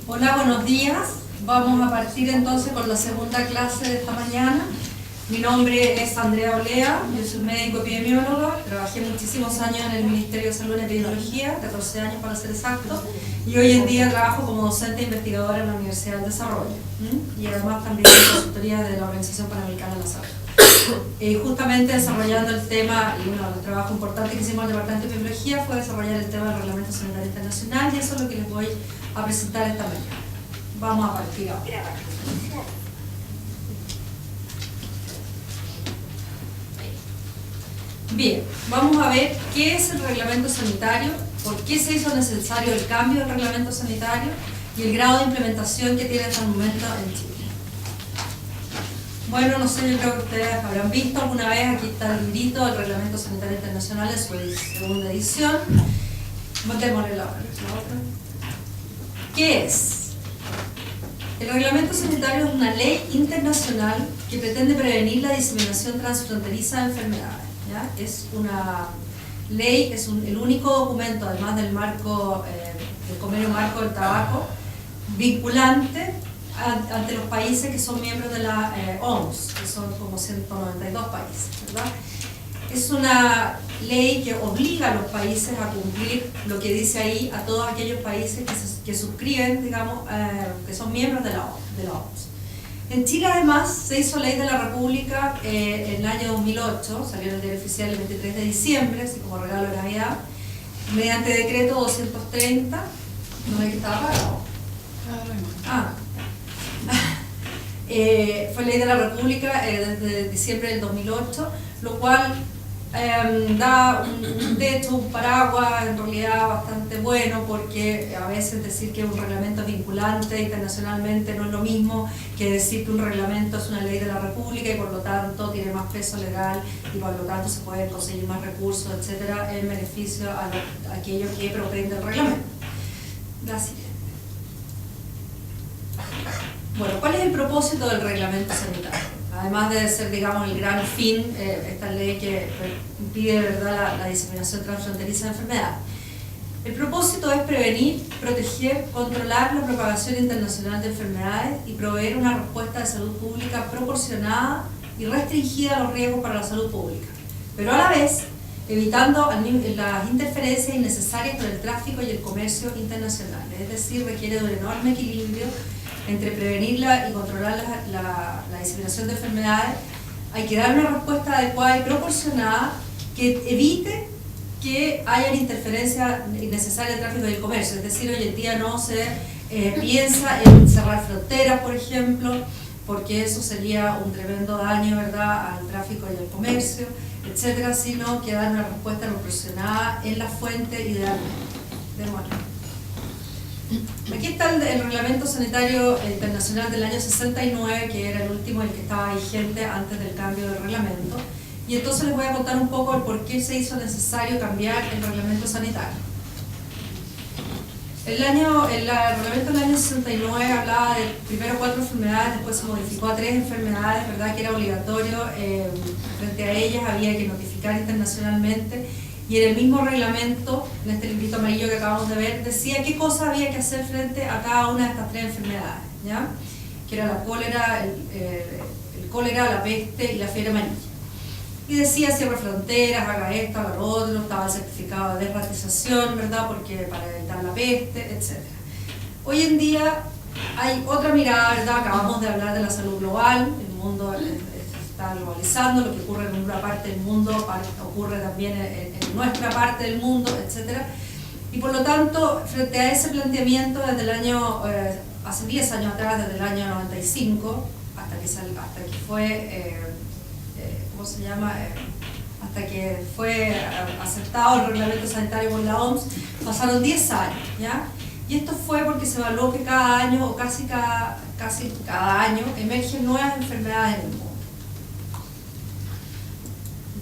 Hola, buenos días. Vamos a partir entonces con la segunda clase de esta mañana. Mi nombre es Andrea Olea, yo soy médico epidemióloga, trabajé muchísimos años en el Ministerio de Salud en Epidemiología, 14 años para ser exacto, y hoy en día trabajo como docente e investigadora en la Universidad del Desarrollo, y además también en consultoría de la Organización Panamericana de la Salud. Justamente desarrollando el tema, y uno de los trabajos importantes que hicimos en el Departamento de Epidemiología fue desarrollar el tema del Reglamento Sanitario Internacional, y eso es lo que les voy a presentar esta mañana. Vamos a partir ahora. Bien, vamos a ver qué es el reglamento sanitario, por qué se hizo necesario el cambio del reglamento sanitario y el grado de implementación que tiene hasta el momento en Chile. Bueno, no sé, yo creo que ustedes habrán visto alguna vez, aquí está el librito del Reglamento Sanitario Internacional en su segunda edición. Démosle la otra. ¿Qué es? El reglamento sanitario es una ley internacional que pretende prevenir la diseminación transfronteriza de enfermedades. ¿Ya? Es una ley, es el único documento, además del marco, del convenio marco del tabaco, vinculante ante los países que son miembros de la OMS, que son como 192 países, ¿verdad? Es una ley que obliga a los países a cumplir lo que dice ahí, a todos aquellos países que suscriben, digamos, que son miembros de la OMS. En Chile, además, se hizo ley de la República en el año 2008, salió en el diario oficial el 23 de diciembre, así como regalo de Navidad, mediante decreto 230, no es que estaba pagado. Fue ley de la República desde diciembre del 2008, lo cual da un techo, un paraguas en realidad bastante bueno, porque a veces decir que un reglamento es vinculante internacionalmente no es lo mismo que decir que un reglamento es una ley de la República y por lo tanto tiene más peso legal y por lo tanto se pueden conseguir más recursos, etcétera, en beneficio a aquellos que propenden el reglamento. La siguiente. Bueno, ¿cuál es el propósito del reglamento sanitario? Además de ser, digamos, el gran fin, esta ley que impide, ¿verdad?, la diseminación transfronteriza de enfermedades. El propósito es prevenir, proteger, controlar la propagación internacional de enfermedades y proveer una respuesta de salud pública proporcionada y restringida a los riesgos para la salud pública, pero a la vez evitando las interferencias innecesarias con el tráfico y el comercio internacional. Es decir, requiere de un enorme equilibrio entre prevenirla y controlar la diseminación de enfermedades. Hay que dar una respuesta adecuada y proporcionada que evite que haya interferencia innecesaria del tráfico y el comercio. Es decir, hoy en día no se piensa en cerrar fronteras, por ejemplo, porque eso sería un tremendo daño, ¿verdad?, al tráfico y al comercio, etcétera, sino que dar una respuesta proporcionada en la fuente idealmente. Aquí está el Reglamento Sanitario Internacional del año 69, que era el último, el que estaba vigente antes del cambio del reglamento. Y entonces les voy a contar un poco el por qué se hizo necesario cambiar el reglamento sanitario. El reglamento del año 69 hablaba de primero 4 enfermedades, después se modificó a 3 enfermedades, ¿verdad?, que era obligatorio, frente a ellas había que notificar internacionalmente. Y en el mismo reglamento, en este librito amarillo que acabamos de ver, decía qué cosas había que hacer frente a cada una de estas 3 enfermedades, ¿ya? Que era la cólera, el cólera, la peste y la fiebre amarilla. Y decía cierre fronteras, haga esto, haga lo otro, estaba el certificado de desratización, ¿verdad?, porque para evitar la peste, etc. Hoy en día hay otra mirada, ¿verdad? Acabamos de hablar de la salud global, el mundo está globalizando, lo que ocurre en una parte del mundo ocurre también en nuestra parte del mundo, etc. Y por lo tanto, frente a ese planteamiento desde el año, hace 10 años atrás, desde el año 95, hasta que fue, ¿cómo se llama?, hasta que fue aceptado el reglamento sanitario por la OMS, pasaron 10 años, ¿ya? Y esto fue porque se evaluó que cada año, o casi cada año, emergen nuevas enfermedades en el mundo.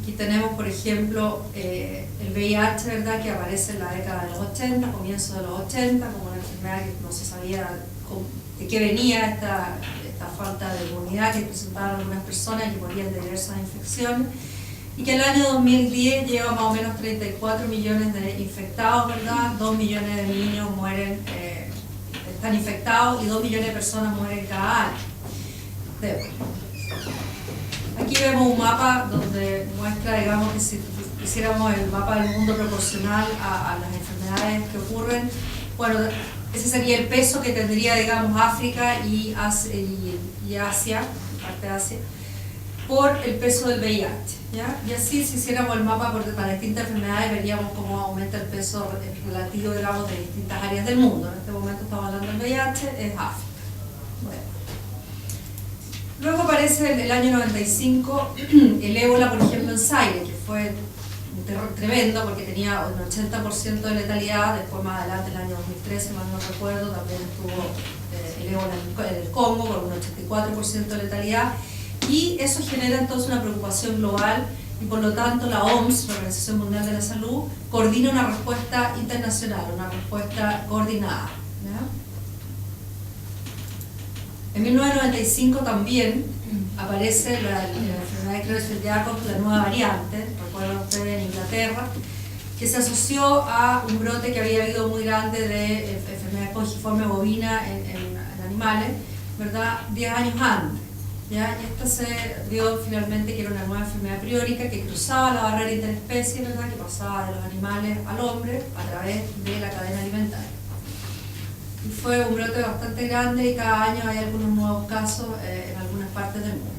Aquí tenemos, por ejemplo, el VIH, ¿verdad?, que aparece en la década de los 80, comienzo de los 80, como una enfermedad que no se sabía de qué venía esta falta de inmunidad que presentaban algunas personas que morían de diversas infecciones. y que el año 2010 lleva más o menos 34 millones de infectados, ¿verdad? 2 millones de niños mueren de están infectados y 2 millones de personas mueren cada año de ébola. Aquí vemos un mapa donde muestra, digamos, que si hiciéramos el mapa del mundo proporcional a las enfermedades que ocurren, bueno, ese sería el peso que tendría, digamos, África y Asia, parte de Asia, por el peso del VIH, ¿ya? Y así, si hiciéramos el mapa para distintas enfermedades, veríamos cómo aumenta el peso relativo, digamos, de distintas áreas del mundo. En este momento estamos hablando del VIH, es África. Bueno. Luego aparece en el año 95 el ébola, por ejemplo, en Zaire, que fue un terror tremendo porque tenía un 80% de letalidad. Después, más adelante, en el año 2013, más no recuerdo, también estuvo el ébola en el Congo con un 84% de letalidad. Y eso genera entonces una preocupación global y por lo tanto la OMS, la Organización Mundial de la Salud, coordina una respuesta internacional, una respuesta coordinada, ¿ya? En 1995 también aparece la enfermedad de Creutzfeldt-Jakob, la nueva variante, recuerdan ustedes, en Inglaterra, que se asoció a un brote que había habido muy grande de enfermedad espongiforme bovina en animales, ¿verdad?, 10 años antes. ¿Ya? Y esta se vio finalmente que era una nueva enfermedad priórica que cruzaba la barrera interespecie, ¿verdad?, que pasaba de los animales al hombre a través de la cadena alimentaria. Y fue un brote bastante grande y cada año hay algunos nuevos casos en algunas partes del mundo.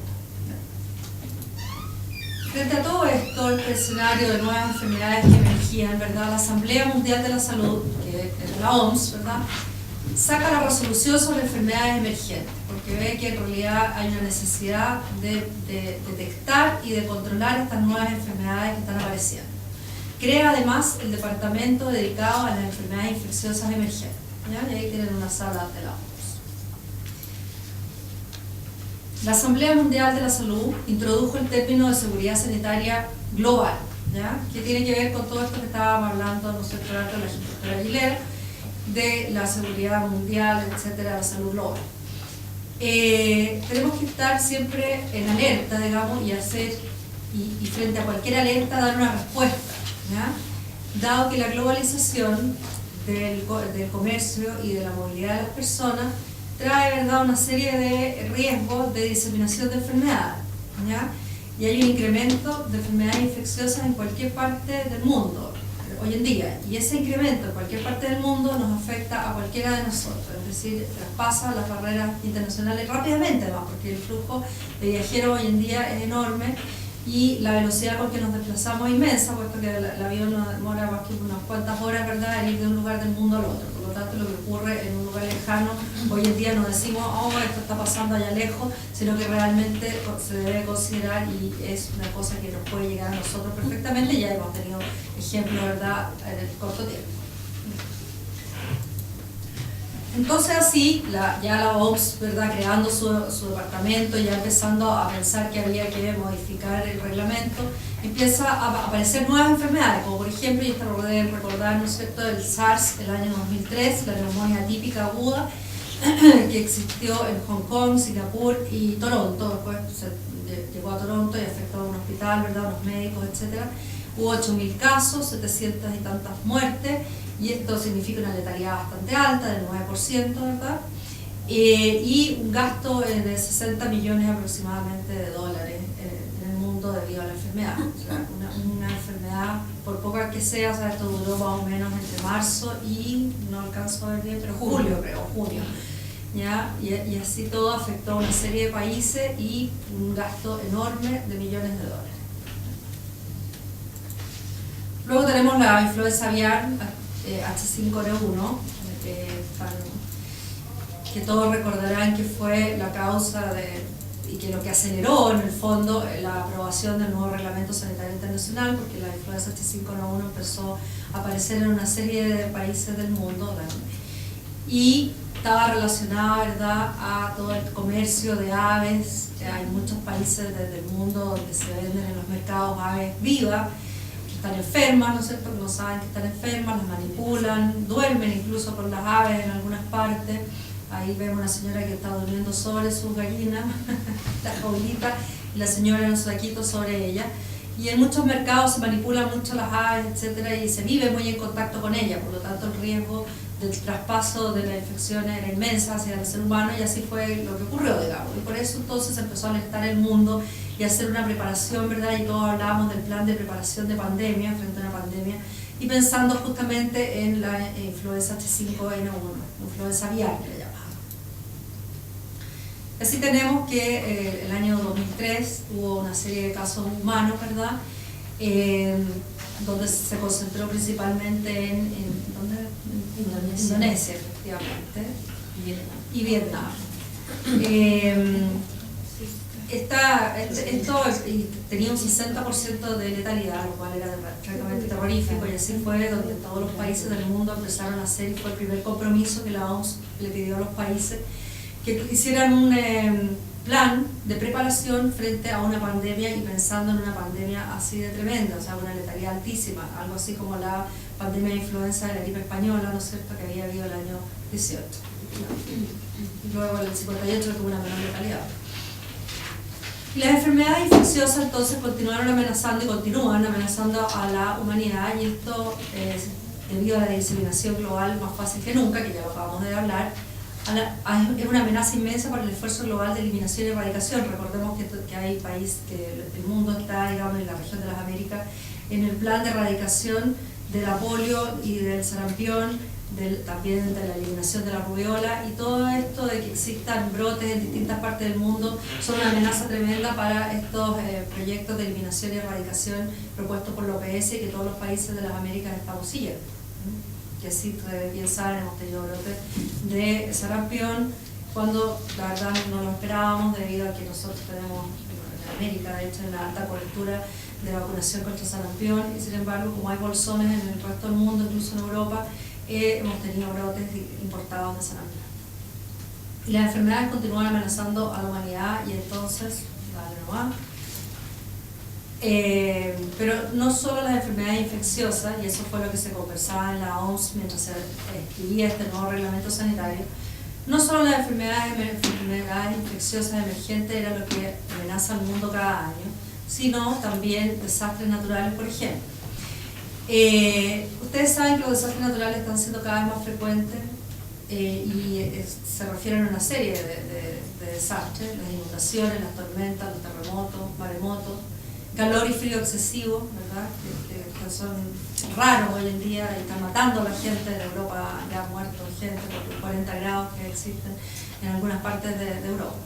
Frente a todo esto, el escenario de nuevas enfermedades que emergían, ¿verdad?, la Asamblea Mundial de la Salud, que es la OMS, ¿verdad?, saca la resolución sobre enfermedades emergentes, porque ve que en realidad hay una necesidad de detectar y de controlar estas nuevas enfermedades que están apareciendo. Crea además el departamento dedicado a las enfermedades infecciosas emergentes, ¿ya? Y ahí tienen una sala de la OMS. La Asamblea Mundial de la Salud introdujo el término de seguridad sanitaria global, ¿ya?, que tiene que ver con todo esto que estábamos hablando, ¿no es cierto?, de la doctora Aguilera, de la seguridad mundial, etcétera, la salud global. Tenemos que estar siempre en alerta, digamos, y frente a cualquier alerta dar una respuesta, ¿ya?, dado que la globalización del comercio y de la movilidad de las personas trae, ¿verdad?, una serie de riesgos de diseminación de enfermedades, ¿ya?, y hay un incremento de enfermedades infecciosas en cualquier parte del mundo hoy en día, y ese incremento en cualquier parte del mundo nos afecta a cualquiera de nosotros, es decir, traspasa las barreras internacionales rápidamente, además, porque el flujo de viajeros hoy en día es enorme y la velocidad con que nos desplazamos es inmensa, puesto que el avión nos demora más que unas cuantas horas, ¿verdad?, en ir de un lugar del mundo al otro. Por lo tanto, lo que ocurre en un lugar lejano, hoy en día no decimos, oh, esto está pasando allá lejos, sino que realmente se debe considerar y es una cosa que nos puede llegar a nosotros perfectamente, y ya hemos tenido ejemplos, ¿verdad?, en el corto tiempo. Entonces así, ya la OMS, ¿verdad?, creando su departamento, ya empezando a pensar que había que modificar el reglamento, empieza a aparecer nuevas enfermedades, como por ejemplo, y esto lo deben recordar, ¿no es cierto?, el SARS del año 2003, la neumonía típica aguda, que existió en Hong Kong, Singapur y Toronto. Después llegó a Toronto y afectó a un hospital, ¿verdad?, a unos médicos, etc. Hubo 8.000 casos, 700 y tantas muertes, y esto significa una letalidad bastante alta, del 9%, ¿verdad? Y un gasto de 60 millones aproximadamente de dólares en el mundo debido a la enfermedad. O sea, una enfermedad, por poca que sea, o sea, esto duró más o menos entre marzo y, no alcanzo a ver bien, pero julio, creo, junio. ¿Ya? Y así todo afectó a una serie de países y un gasto enorme de millones de dólares. Luego tenemos la influenza aviar H5N1, que todos recordarán que fue la causa y que lo que aceleró en el fondo la aprobación del nuevo reglamento sanitario internacional, porque la influenza H5N1 empezó a aparecer en una serie de países del mundo, ¿verdad?, y estaba relacionada, ¿verdad?, a todo el comercio de aves. Hay muchos países del mundo donde se venden en los mercados aves vivas, están enfermas, ¿no es cierto?, que no saben que están enfermas, las manipulan, duermen incluso con las aves en algunas partes. Ahí vemos una señora que está durmiendo sobre sus gallinas, la jovenita, y la señora en un saquito sobre ella. Y en muchos mercados se manipulan mucho las aves, etcétera, y se vive muy en contacto con ellas, por lo tanto el riesgo del traspaso de la infección era inmensa hacia el ser humano, y así fue lo que ocurrió, digamos. Y por eso entonces empezó a alertar el mundo y a hacer una preparación, ¿verdad? Y todos hablábamos del plan de preparación de pandemia, frente a una pandemia, y pensando justamente en la influenza H5N1, influenza aviar que le llamamos. Así tenemos que el año 2003 hubo una serie de casos humanos, ¿verdad? Donde se concentró principalmente en Indonesia, efectivamente, y Vietnam. Esto tenía un 60% de letalidad, lo cual era francamente terrorífico, y así fue donde todos los países del mundo empezaron a hacer, y fue el primer compromiso que la OMS le pidió a los países que hicieran un plan de preparación frente a una pandemia, y pensando en una pandemia así de tremenda, o sea, una letalidad altísima, algo así como la pandemia de influenza de la gripe española, ¿no es cierto?, que había habido el año 18. Y luego el 58 tuvo una menor letalidad. Y las enfermedades infecciosas entonces continuaron amenazando y continúan amenazando a la humanidad, y esto es debido a la diseminación global más fácil que nunca, que ya lo acabamos de hablar. Es una amenaza inmensa para el esfuerzo global de eliminación y erradicación. Recordemos que hay países, que el mundo está, digamos, en la región de las Américas, en el plan de erradicación de la polio y del sarampión, también de la eliminación de la rubiola, y todo esto de que existan brotes en distintas partes del mundo son una amenaza tremenda para estos proyectos de eliminación y erradicación propuestos por la OPS, y que todos los países de las Américas estamos siguiendo. Que sí, bien saben, hemos tenido brotes de sarampión cuando la verdad no lo esperábamos, debido a que nosotros tenemos en América, de hecho, una alta cobertura de vacunación contra sarampión, y sin embargo, como hay bolsones en el resto del mundo, incluso en Europa, hemos tenido brotes importados de sarampión. Y las enfermedades continúan amenazando a la humanidad, y entonces, dale nomás. Pero no solo las enfermedades infecciosas, y eso fue lo que se conversaba en la OMS mientras se escribía este nuevo reglamento sanitario, no solo las enfermedades infecciosas emergentes eran lo que amenaza al mundo cada año, sino también desastres naturales, por ejemplo. Ustedes saben que los desastres naturales están siendo cada vez más frecuentes, y se refieren a una serie de desastres: las inundaciones, las tormentas, los terremotos, maremotos, calor y frío excesivo, ¿verdad? Que son raros hoy en día y están matando a la gente. En Europa ya ha muerto gente por los 40 grados que existen en algunas partes de Europa.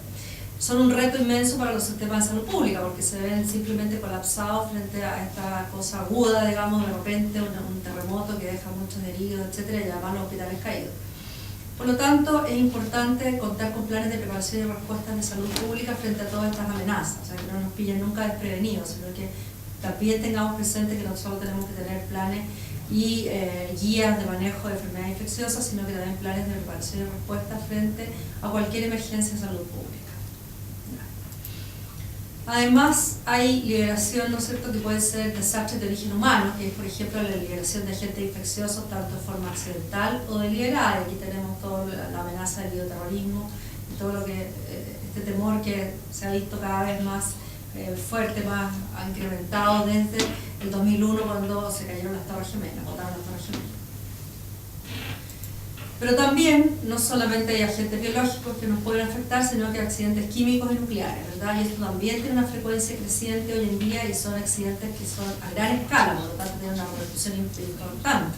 Son un reto inmenso para los sistemas de salud pública, porque se ven simplemente colapsados frente a esta cosa aguda, digamos, de repente un terremoto que deja muchos heridos, etcétera, y además los hospitales caídos. Por lo tanto, es importante contar con planes de preparación y respuestas de salud pública frente a todas estas amenazas, o sea, que no nos pillen nunca desprevenidos, sino que también tengamos presente que no solo tenemos que tener planes y guías de manejo de enfermedades infecciosas, sino que también planes de preparación y respuesta frente a cualquier emergencia de salud pública. Además, hay liberación, ¿no es cierto?, que puede ser desastres de origen humano, que es, por ejemplo, la liberación de agentes infecciosos, tanto de forma accidental o deliberada. Aquí tenemos toda la amenaza del bioterrorismo y todo lo que, este temor que se ha visto cada vez más fuerte, más incrementado desde el 2001, cuando se cayeron las Torres Gemelas, botaron las Torres Gemelas. Pero también, no solamente hay agentes biológicos que nos pueden afectar, sino que accidentes químicos y nucleares, ¿verdad? Y esto también tiene una frecuencia creciente hoy en día, y son accidentes que son a gran escala, por lo tanto tienen una repercusión importante.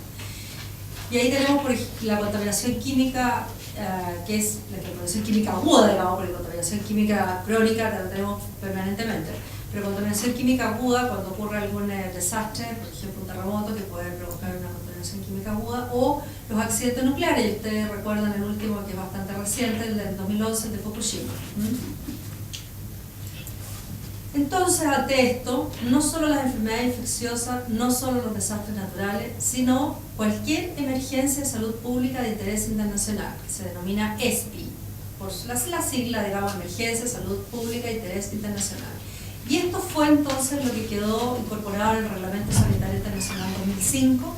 Y ahí tenemos, por ejemplo, la contaminación química, que es la contaminación química aguda, digamos, porque la contaminación química crónica la tenemos permanentemente. Pero contaminación química aguda, cuando ocurre algún desastre, por ejemplo un terremoto, que puede provocar una contaminación química aguda, o los accidentes nucleares. Y ustedes recuerdan el último, que es bastante reciente, el del 2011, el de Fukushima. Entonces, ante esto, no solo las enfermedades infecciosas, no solo los desastres naturales, sino cualquier emergencia de salud pública de interés internacional, que se denomina ESPI, por la sigla, digamos, Emergencia de Salud Pública de Interés Internacional. Y esto fue entonces lo que quedó incorporado en el Reglamento Sanitario Internacional 2005,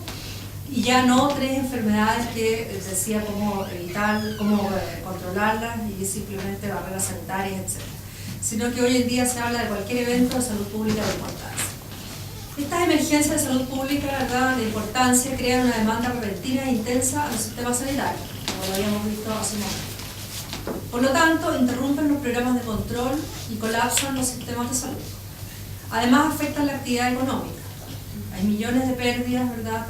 y ya no tres enfermedades que decía cómo evitar, cómo controlarlas, y simplemente barreras sanitarias, etc. Sino que hoy en día se habla de cualquier evento de salud pública de importancia. Estas emergencias de salud pública, ¿verdad?, de importancia, crean una demanda repentina e intensa al sistema sanitario, como lo habíamos visto hace un momento. Por lo tanto, interrumpen los programas de control y colapsan los sistemas de salud. Además, afectan la actividad económica. Hay millones de pérdidas, ¿verdad?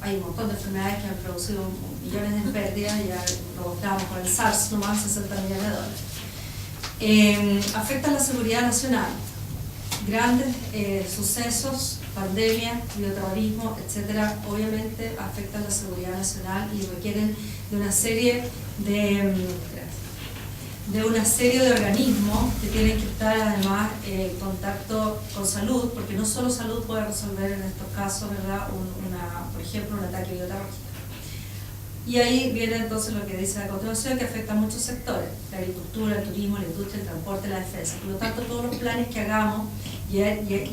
Hay un montón de enfermedades que han producido millones de pérdidas, ya lo mostramos con el SARS, nomás 60 millones de dólares. Afectan la seguridad nacional. Grandes sucesos, pandemias, bioterrorismo, etcétera, obviamente afectan la seguridad nacional y requieren de una serie de organismos que tienen que estar además en contacto con salud, porque no solo salud puede resolver en estos casos, ¿verdad?, por ejemplo, un ataque bioterrorista. Y ahí viene entonces lo que dice la continuación, que afecta a muchos sectores: la agricultura, el turismo, la industria, el transporte, la defensa. Por lo tanto, todos los planes que hagamos, y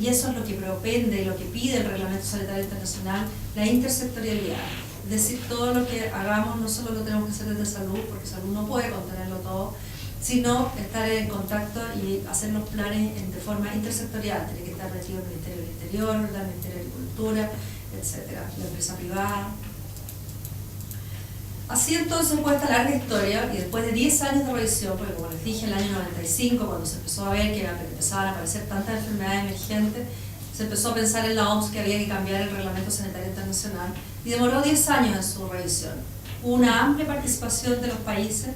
eso es lo que propende y lo que pide el Reglamento Sanitario Internacional, la intersectorialidad. Es decir, todo lo que hagamos no solo lo tenemos que hacer desde salud, porque salud no puede contenerlo todo, sino estar en contacto y hacer los planes de forma intersectorial. Tiene que estar metido el Ministerio del Interior, el Ministerio de Agricultura, etcétera, la empresa privada. Así entonces, por esta larga historia, y después de 10 años de revisión, porque como les dije, en el año 95, cuando se empezó a ver que empezaban a aparecer tantas enfermedades emergentes, se empezó a pensar en la OMS que había que cambiar el Reglamento Sanitario Internacional, y demoró 10 años en su revisión. Hubo una amplia participación de los países,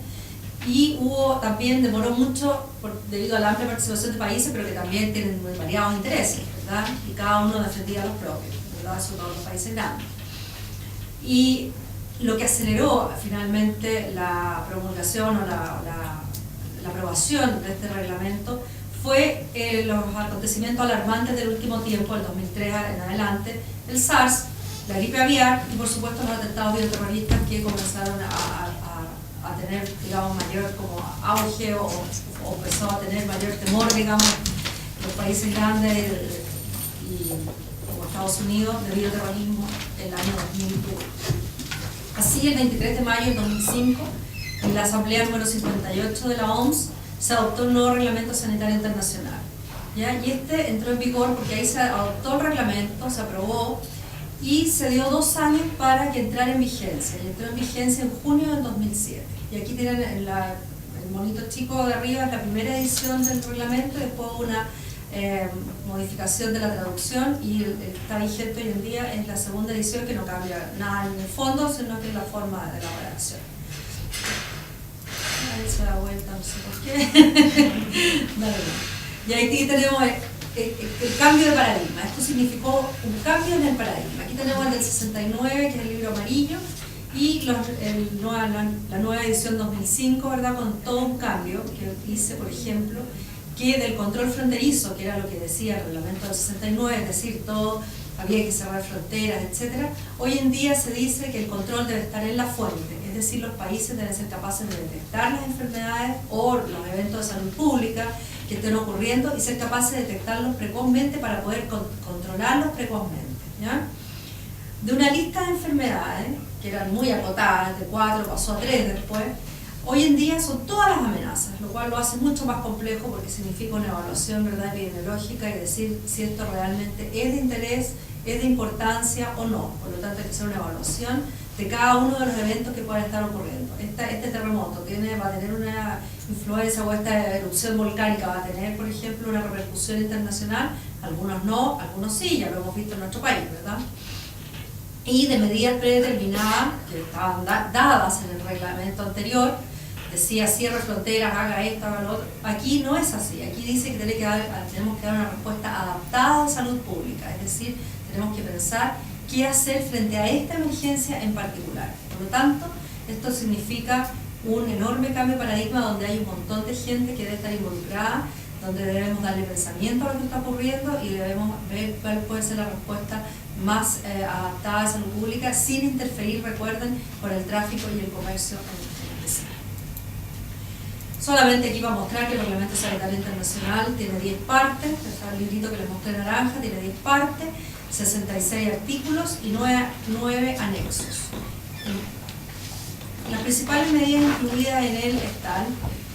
y también demoró mucho debido a la amplia participación de países, pero que también tienen muy variados intereses, ¿verdad? Y cada uno defendía los propios, ¿verdad?, sobre todo los países grandes. Y lo que aceleró finalmente la promulgación o la aprobación de este reglamento fue los acontecimientos alarmantes del último tiempo, del 2003 en adelante, el SARS, la gripe aviar y por supuesto los atentados bioterroristas que comenzaron a tener, digamos, mayor como auge o empezó a tener mayor temor, digamos, los países grandes y como Estados Unidos, de bioterrorismo en el año 2001. Así, el 23 de mayo de 2005, en la Asamblea número 58 de la OMS, se adoptó un nuevo Reglamento Sanitario Internacional, ¿ya? Y este entró en vigor porque ahí se adoptó el reglamento, se aprobó, y se dio 2 años para que entrara en vigencia, y entró en vigencia en junio del 2007. Y aquí tienen el monito chico de arriba, es la primera edición del reglamento, y después una modificación de la traducción, y el que está vigente hoy en día es la segunda edición, que no cambia nada en el fondo, sino que es la forma de la redacción. Ahí se da vuelta, no sé por qué. Dale. Y aquí tenemos el cambio de paradigma. Esto significó un cambio en el paradigma. Aquí tenemos el del 69, que es el libro amarillo, y la nueva edición 2005, ¿verdad?, con todo un cambio que dice, por ejemplo, que del control fronterizo, que era lo que decía el reglamento del 69, es decir, todo había que cerrar fronteras, etc. Hoy en día se dice que el control debe estar en la fuente, es decir, los países deben ser capaces de detectar las enfermedades o los eventos de salud pública que estén ocurriendo y ser capaces de detectarlos precozmente para poder controlarlos precozmente, ¿ya? De una lista de enfermedades, que eran muy acotadas, de 4 pasó a 3 después, hoy en día son todas las amenazas, lo cual lo hace mucho más complejo porque significa una evaluación, ¿verdad?, epidemiológica y decir si esto realmente es de interés, es de importancia o no. Por lo tanto, hay que hacer una evaluación de cada uno de los eventos que puedan estar ocurriendo. Este terremoto va a tener una influencia, o esta erupción volcánica va a tener, por ejemplo, una repercusión internacional. Algunos no, algunos sí, ya lo hemos visto en nuestro país, ¿verdad? Y de medidas predeterminadas que estaban dadas en el reglamento anterior, decía cierre fronteras, haga esto, haga lo otro. Aquí no es así, aquí dice que tenemos que dar una respuesta adaptada de salud pública, es decir, tenemos que pensar qué hacer frente a esta emergencia en particular. Por lo tanto, esto significa un enorme cambio de paradigma donde hay un montón de gente que debe estar involucrada, donde debemos darle pensamiento a lo que está ocurriendo y debemos ver cuál puede ser la respuesta más adaptada a salud pública sin interferir, recuerden, con el tráfico y el comercio en especial. Solamente aquí va a mostrar que el Reglamento Sanitario Internacional tiene 10 partes, el librito que les mostré naranja tiene 10 partes, 66 artículos y 9 anexos. Las principales medidas incluidas en él están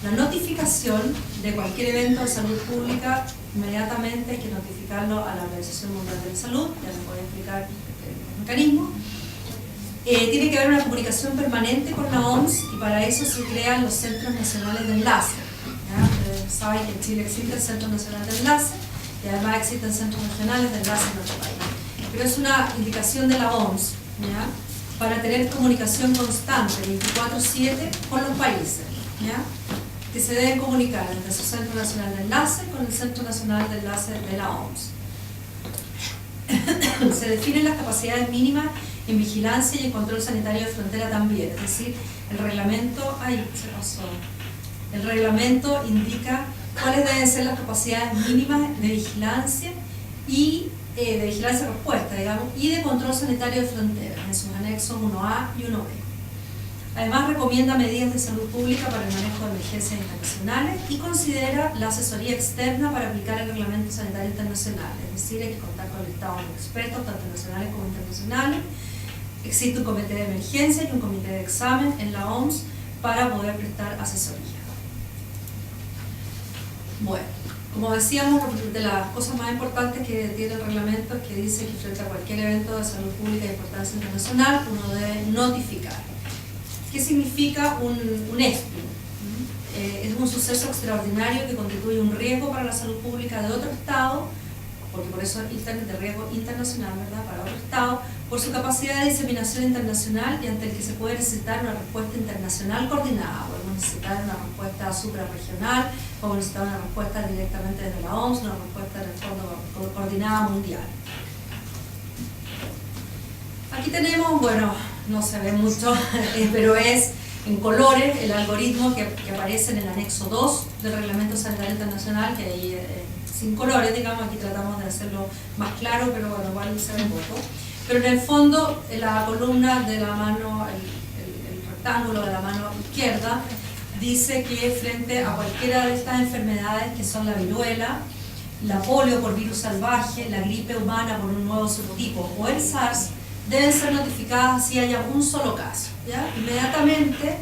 La notificación de cualquier evento de salud pública, inmediatamente hay que notificarlo a la Organización Mundial de la Salud, ya les voy a explicar el mecanismo. Tiene que haber una comunicación permanente con la OMS y para eso se crean los Centros Nacionales de Enlace. Saben que en Chile existe el Centro Nacional de Enlace y además existen centros regionales de enlace en nuestro país. Pero es una indicación de la OMS, ¿ya?, para tener comunicación constante 24/7 con los países, ¿ya?, que se deben comunicar entre su Centro Nacional de Enlace con el Centro Nacional de Enlace de la OMS. Se definen las capacidades mínimas en vigilancia y en control sanitario de frontera también, es decir, el reglamento, el reglamento indica cuáles deben ser las capacidades mínimas de vigilancia y de vigilancia respuesta, digamos, y de control sanitario de frontera, en sus anexos 1A y 1B. Además, recomienda medidas de salud pública para el manejo de emergencias internacionales y considera la asesoría externa para aplicar el reglamento sanitario internacional, es decir, hay que contar con el estado de expertos, tanto nacionales como internacionales. Existe un comité de emergencia y un comité de examen en la OMS para poder prestar asesoría. Bueno, como decíamos, de las cosas más importantes que tiene el reglamento es que dice que frente a cualquier evento de salud pública de importancia internacional uno debe notificar. ¿Qué significa un ESPI? Es un suceso extraordinario que constituye un riesgo para la salud pública de otro Estado, porque por eso es de riesgo internacional, ¿verdad?, para otro Estado, por su capacidad de diseminación internacional y ante el que se puede necesitar una respuesta internacional coordinada. Podemos necesitar una respuesta suprarregional, podemos necesitar una respuesta directamente desde la OMS, una respuesta en el fondo coordinada mundial. Aquí tenemos, bueno, no se ve mucho, pero es en colores el algoritmo que aparece en el anexo 2 del Reglamento Sanitario Internacional, que ahí sin colores, digamos, aquí tratamos de hacerlo más claro, pero bueno, igual se ve un poco. Pero en el fondo, la columna de la mano, el rectángulo de la mano izquierda, dice que frente a cualquiera de estas enfermedades que son la viruela, la polio por virus salvaje, la gripe humana por un nuevo subtipo o el SARS, deben ser notificadas si haya un solo caso, ¿ya? Inmediatamente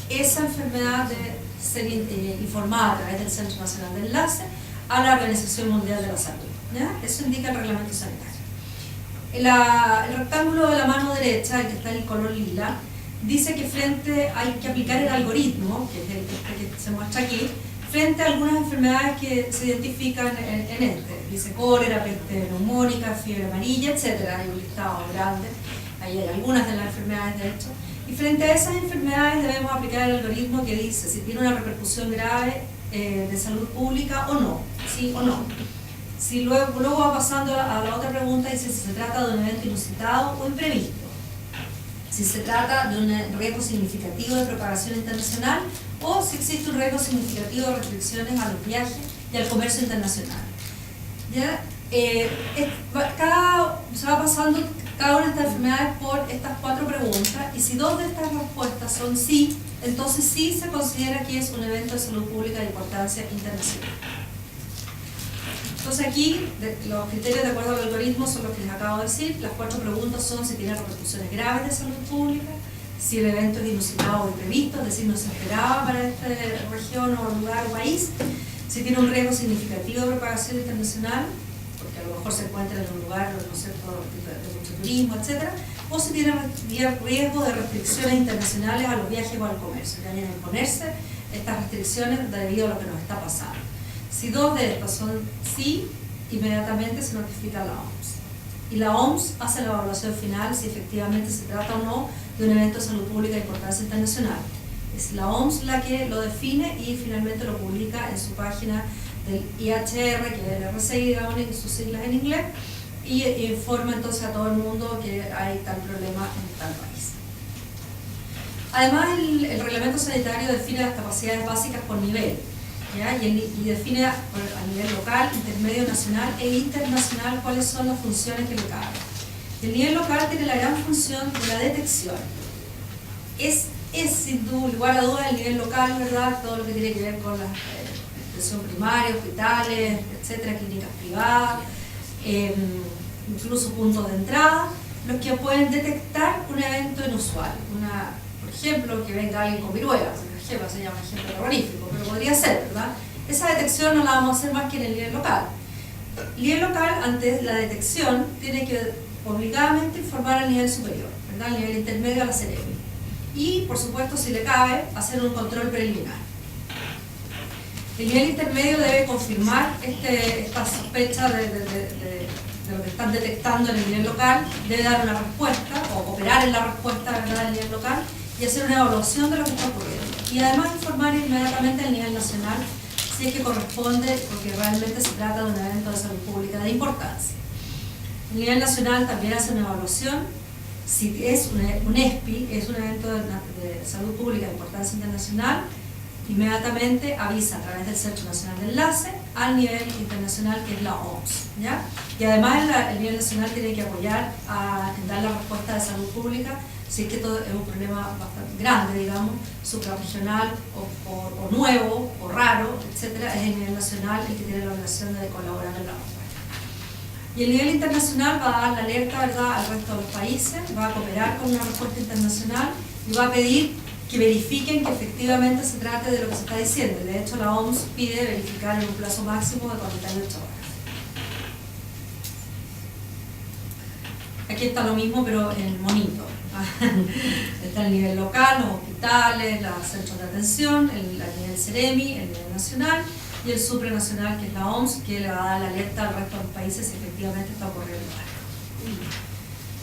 esa enfermedad debe ser informada a través del Centro Nacional de Enlace a la Organización Mundial de la Salud, ¿ya? Eso indica el reglamento sanitario. El rectángulo de la mano derecha, el que está en el color lila, dice que hay que aplicar el algoritmo, que es el que se muestra aquí, frente a algunas enfermedades que se identifican en este. Dice cólera, peste neumónica, fiebre amarilla, etc. Hay un listado grande, ahí hay algunas de las enfermedades de hecho. Y frente a esas enfermedades debemos aplicar el algoritmo que dice si tiene una repercusión grave de salud pública o no, sí o no. Si luego va pasando a la otra pregunta, dice si se trata de un evento inusitado o imprevisto. Si se trata de un riesgo significativo de propagación internacional o si existe un riesgo significativo de restricciones a los viajes y al comercio internacional. ¿Ya? Se va pasando cada una de estas enfermedades por estas 4 preguntas y si 2 de estas respuestas son sí, entonces sí se considera que es un evento de salud pública de importancia internacional. Entonces aquí, los criterios de acuerdo al algoritmo son los que les acabo de decir. Las 4 preguntas son si tiene repercusiones graves de salud pública, si el evento es inusitado o imprevisto, es decir, no se esperaba para esta región o lugar o país, si tiene un riesgo significativo de propagación internacional, porque a lo mejor se encuentra en un lugar, no sé, de mucho turismo, etc., o si tiene riesgo de restricciones internacionales a los viajes o al comercio, que vayan a imponerse estas restricciones debido a lo que nos está pasando. Si 2 de estas son sí, inmediatamente se notifica a la OMS. Y la OMS hace la evaluación final si efectivamente se trata o no de un evento de salud pública de importancia internacional. Es la OMS la que lo define y finalmente lo publica en su página del IHR, que es el RCI, digamos, sus siglas en inglés, y informa entonces a todo el mundo que hay tal problema en tal país. Además, el reglamento sanitario define las capacidades básicas por nivel, ¿ya? Y define a nivel local, intermedio, nacional e internacional cuáles son las funciones que le caben. El nivel local tiene la gran función de la detección. Es sin lugar a dudas el nivel local, ¿verdad? Todo lo que tiene que ver con la atención primaria, hospitales, etcétera, clínicas privadas, incluso puntos de entrada, los que pueden detectar un evento inusual. Por ejemplo, que venga alguien con viruela, jefa se llama ejemplo terrorífico, pero podría ser, ¿verdad? Esa detección no la vamos a hacer más que en el nivel local. El nivel local, ante la detección, tiene que obligadamente informar al nivel superior, ¿verdad? Al nivel intermedio a la Ceremi. Y, por supuesto, si le cabe, hacer un control preliminar. El nivel intermedio debe confirmar esta sospecha de lo que están detectando en el nivel local, debe dar una respuesta o operar en la respuesta, ¿verdad?, del nivel local y hacer una evaluación de lo que está ocurriendo. Y además informar inmediatamente al nivel nacional si es que corresponde, porque realmente se trata de un evento de salud pública de importancia. El nivel nacional también hace una evaluación. Si es un ESPI, es un evento de salud pública de importancia internacional, inmediatamente avisa a través del Centro Nacional de Enlace al nivel internacional, que es la OMS, ¿ya? Y además el nivel nacional tiene que apoyar en dar la respuesta de salud pública si es que todo es un problema bastante grande, digamos, suprarregional o nuevo o raro, etcétera. Es el nivel nacional el que tiene la obligación de colaborar en la respuesta. Y el nivel internacional va a dar la alerta, ¿verdad?, al resto de los países, va a cooperar con una respuesta internacional y va a pedir que verifiquen que efectivamente se trate de lo que se está diciendo. De hecho, la OMS pide verificar en un plazo máximo de 48 horas. Aquí está lo mismo, pero en monito. Está el nivel local, los hospitales, los centros de atención, el nivel Ceremi, el nivel nacional y el supranacional, que es la OMS, que le va a dar la alerta al resto de los países si efectivamente está ocurriendo algo.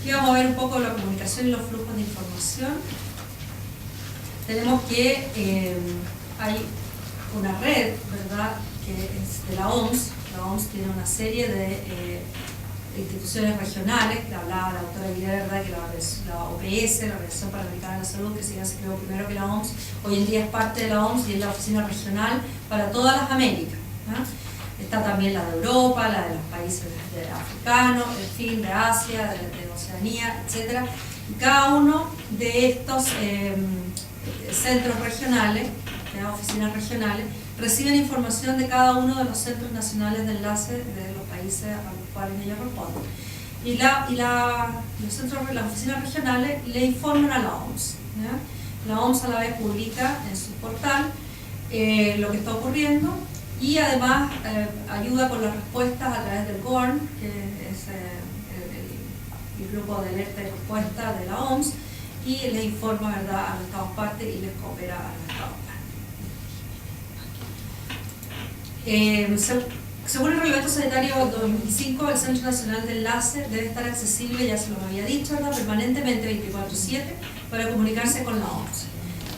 Aquí vamos a ver un poco la comunicación y los flujos de información. Tenemos que hay una red, ¿verdad?, que es de la OMS. La OMS tiene una serie de instituciones regionales, que hablaba la doctora Aguilera, ¿verdad?, que la OPS, la Organización Panamericana de la Salud, que se creó primero que la OMS, hoy en día es parte de la OMS y es la oficina regional para todas las Américas, ¿no? Está también la de Europa, la de los países africanos, en fin, de Asia, de Oceanía, etc. Y cada uno de estos centros regionales, oficinas regionales, reciben información de cada uno de los centros nacionales de enlace de los países a los cuales ellos responden. Y las oficinas regionales le informan a la OMS, ¿ya? La OMS a la vez publica en su portal lo que está ocurriendo y además ayuda con las respuestas a través del GORN, que es el grupo de alerta y respuesta de la OMS, y les informa, ¿verdad?, a los estados partes y les coopera a los estados partes. Según el Reglamento Sanitario 2005, el Centro Nacional de Enlace debe estar accesible, ya se lo había dicho, ¿verdad?, permanentemente 24/7 para comunicarse con la OMS.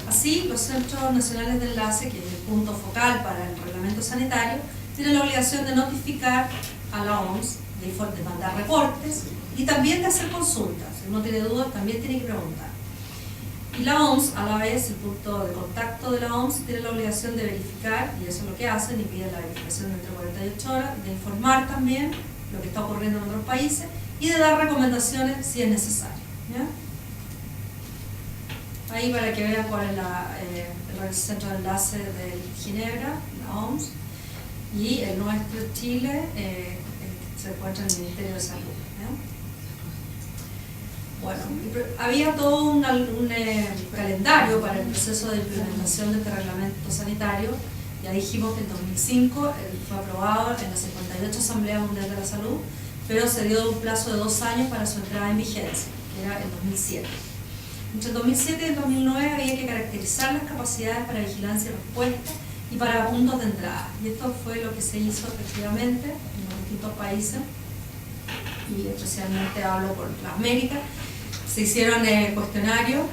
Así, los Centros Nacionales de Enlace, que es el punto focal para el Reglamento Sanitario, tienen la obligación de notificar a la OMS, de mandar reportes y también de hacer consultas. Si uno tiene dudas, también tiene que preguntar. Y la OMS, a la vez, el punto de contacto de la OMS, tiene la obligación de verificar, y eso es lo que hacen, y piden la verificación de entre 48 horas, de informar también lo que está ocurriendo en otros países y de dar recomendaciones si es necesario, ¿ya? Ahí para que vean cuál es el centro de enlace de Ginebra, la OMS, y el nuestro, Chile, se encuentra en el Ministerio de Salud, ¿ya? Bueno, había todo un calendario para el proceso de implementación de este reglamento sanitario. Ya dijimos que en 2005 fue aprobado en la 58 Asamblea Mundial de la Salud, pero se dio un plazo de 2 años para su entrada en vigencia, que era en 2007. Entre el 2007 y el 2009 había que caracterizar las capacidades para vigilancia y respuesta y para puntos de entrada. Y esto fue lo que se hizo efectivamente en los distintos países, y especialmente hablo por las Américas. Se hicieron cuestionarios,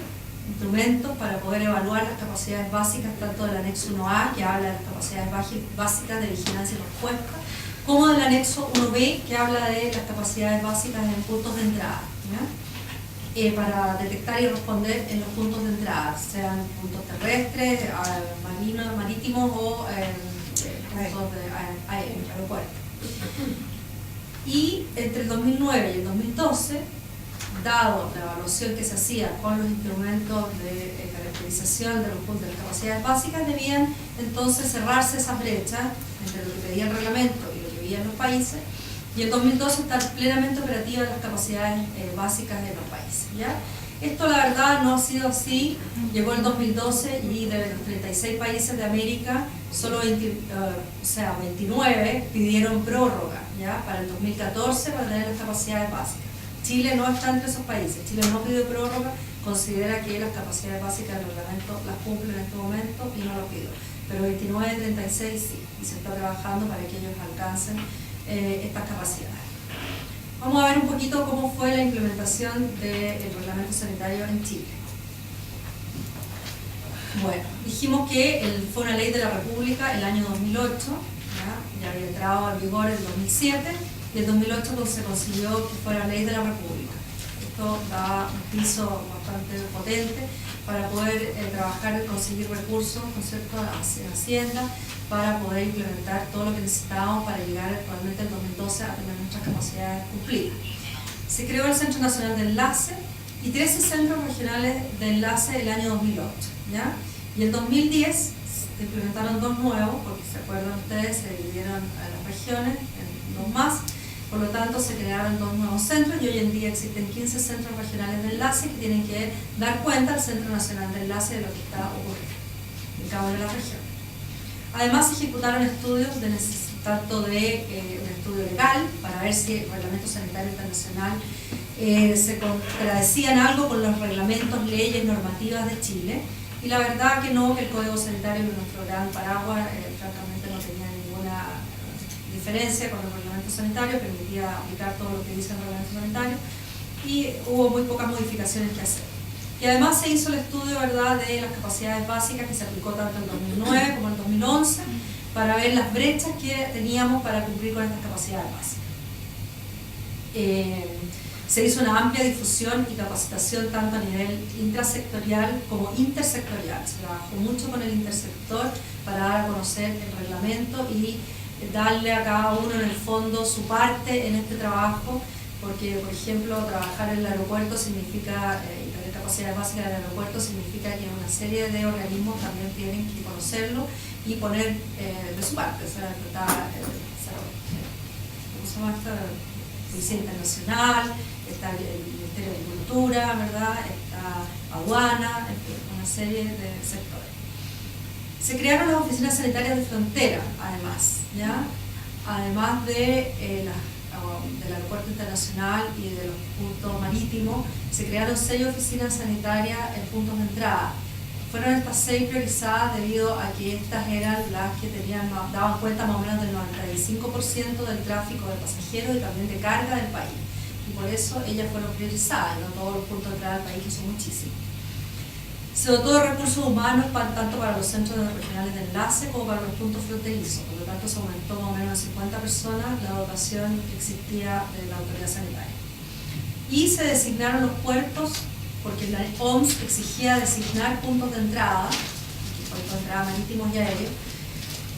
instrumentos para poder evaluar las capacidades básicas, tanto del anexo 1A, que habla de las capacidades básicas de vigilancia y respuesta, como del anexo 1B, que habla de las capacidades básicas en puntos de entrada, ¿ya? Para detectar y responder en los puntos de entrada, sean puntos terrestres, marítimos o puntos de aeropuertos. Y entre el 2009 y el 2012, dado la evaluación que se hacía con los instrumentos de caracterización de los puntos de las capacidades básicas, debían entonces cerrarse esas brechas entre lo que pedía el reglamento y lo que pedían los países, y en 2012 estar plenamente operativas las capacidades básicas de los países, ¿ya? Esto la verdad no ha sido así. Llegó el 2012 y de los 36 países de América, solo 29 pidieron prórroga, ¿ya?, para el 2014 para tener las capacidades básicas. Chile no está entre esos países. Chile no pidió prórroga, considera que las capacidades básicas del reglamento las cumple en este momento y no lo pidió. Pero 29 de 36 sí, y se está trabajando para que ellos alcancen estas capacidades. Vamos a ver un poquito cómo fue la implementación del reglamento sanitario en Chile. Bueno, dijimos que fue una ley de la República el año 2008, ya había entrado en vigor en 2007, y en 2008 se consiguió que fuera ley de la República. Esto da un piso bastante potente para poder trabajar y conseguir recursos, ¿no es cierto?, en Hacienda, para poder implementar todo lo que necesitábamos para llegar actualmente el 2012 a tener nuestras capacidades cumplidas. Se creó el Centro Nacional de Enlace y 13 centros regionales de enlace el año 2008, ¿ya? Y el 2010 se implementaron 2 nuevos, porque se acuerdan ustedes, se dividieron a las regiones en 2 más. Por lo tanto, se crearon 2 nuevos centros y hoy en día existen 15 centros regionales de enlace que tienen que dar cuenta al Centro Nacional de Enlace de lo que está ocurriendo en cada una de las regiones. Además, se ejecutaron estudios tanto de un estudio legal para ver si el Reglamento Sanitario Internacional se contradecían algo con los reglamentos, leyes, normativas de Chile. Y la verdad que no, que el Código Sanitario de nuestro gran paraguas francamente no tenía ninguna diferencia con el reglamento sanitario, permitía aplicar todo lo que dice el reglamento sanitario y hubo muy pocas modificaciones que hacer. Y además se hizo el estudio, ¿verdad?, de las capacidades básicas que se aplicó tanto en 2009 como en 2011 para ver las brechas que teníamos para cumplir con estas capacidades básicas. Se hizo una amplia difusión y capacitación tanto a nivel intrasectorial como intersectorial. Se trabajó mucho con el intersector para dar a conocer el reglamento y darle a cada uno en el fondo su parte en este trabajo, porque por ejemplo trabajar en el aeropuerto significa, y tener capacidades básicas en el aeropuerto significa que una serie de organismos también tienen que conocerlo y poner de su parte. O sea, está, ¿cómo se llama esta? Policía Internacional, está el Ministerio de Agricultura, ¿verdad?, está Aduana, una serie de sectores. Se crearon las oficinas sanitarias de frontera, además, ¿ya?, además del aeropuerto internacional y de los puntos marítimos. Se crearon 6 oficinas sanitarias en puntos de entrada. Fueron estas 6 priorizadas debido a que estas eran las que daban cuenta más o menos del 95% del tráfico de pasajeros y también de carga del país. Y por eso ellas fueron priorizadas, no todos los puntos de entrada del país, que son muchísimos. Se dotó de recursos humanos tanto para los centros regionales de enlace como para los puntos fronterizos. Por lo tanto, se aumentó más o menos en 50 personas la dotación que existía de la autoridad sanitaria. Y se designaron los puertos, porque la OMS exigía designar puntos de entrada, puertos de entrada marítimos y aéreos,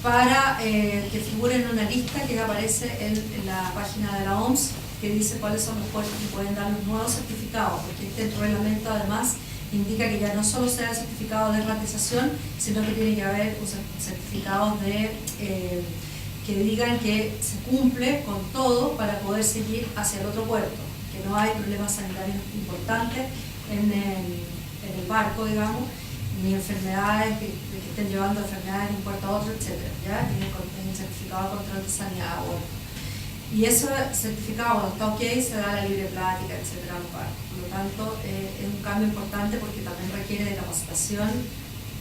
para que figuren en una lista que aparece en la página de la OMS, que dice cuáles son los puertos que pueden dar los nuevos certificados, porque este reglamento además indica que ya no solo sea el certificado de ratización, sino que tiene que haber certificados que digan que se cumple con todo para poder seguir hacia el otro puerto, que no hay problemas sanitarios importantes en el barco, digamos, ni enfermedades que estén llevando enfermedades de un puerto a otro, etc. ¿Ya? Tienen un certificado de control de sanidad a bordo. Y ese certificado, cuando está ok, se da la libre plática, etc. al barco. Por lo tanto, es un cambio importante porque también requiere de capacitación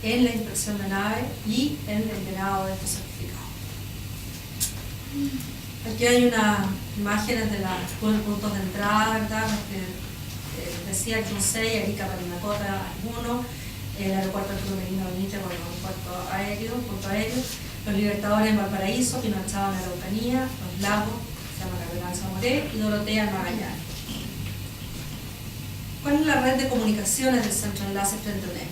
en la inspección de nave y en el llenado de estos certificados. Aquí hay unas imágenes de los puntos de entrada, ¿verdad? Decía que son 6, Arica, Parinacota, algunos, el aeropuerto Arturo Merino Benítez, bueno, un punto aéreo, los Libertadores en Valparaíso, Pinochado en Araucanía, los Lagos, se llama Cardenal Zamoré, y Dorotea en Magallanes. ¿Cuál es la red de comunicaciones del centro de enlace frente a UNEP?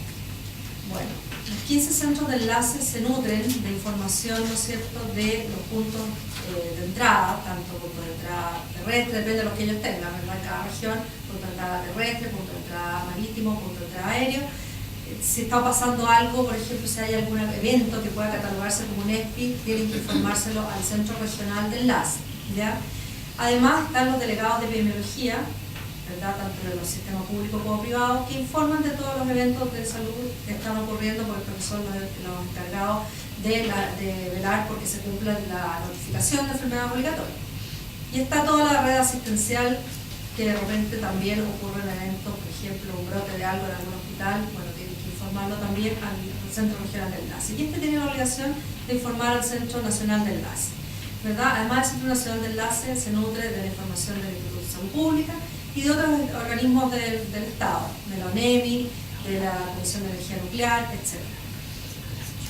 Bueno, los 15 centros de enlace se nutren de información, ¿no es cierto?, de los puntos de entrada, tanto puntos de entrada terrestre, depende de los que ellos tengan, ¿verdad?, en cada región, punto de entrada terrestre, punto de entrada marítimo, punto de entrada aéreo. Si está pasando algo, por ejemplo, si hay algún evento que pueda catalogarse como un ESPI, tienen que informárselo al centro regional de enlace, ¿ya? Además están los delegados de epidemiología, ¿verdad? Tanto de los sistemas públicos como privados, que informan de todos los eventos de salud que están ocurriendo, porque son los encargados de velar porque se cumpla la notificación de enfermedad obligatoria. Y está toda la red asistencial, que de repente también ocurre en eventos, por ejemplo, un brote de algo en algún hospital, bueno, tienen que informarlo también al Centro Regional de Enlace. Y este tiene la obligación de informar al Centro Nacional de Enlace, ¿verdad? Además, el Centro Nacional de Enlace se nutre de la información del Instituto de Salud Pública y de otros organismos del Estado, de la ONEMI, de la Comisión de Energía Nuclear, etc.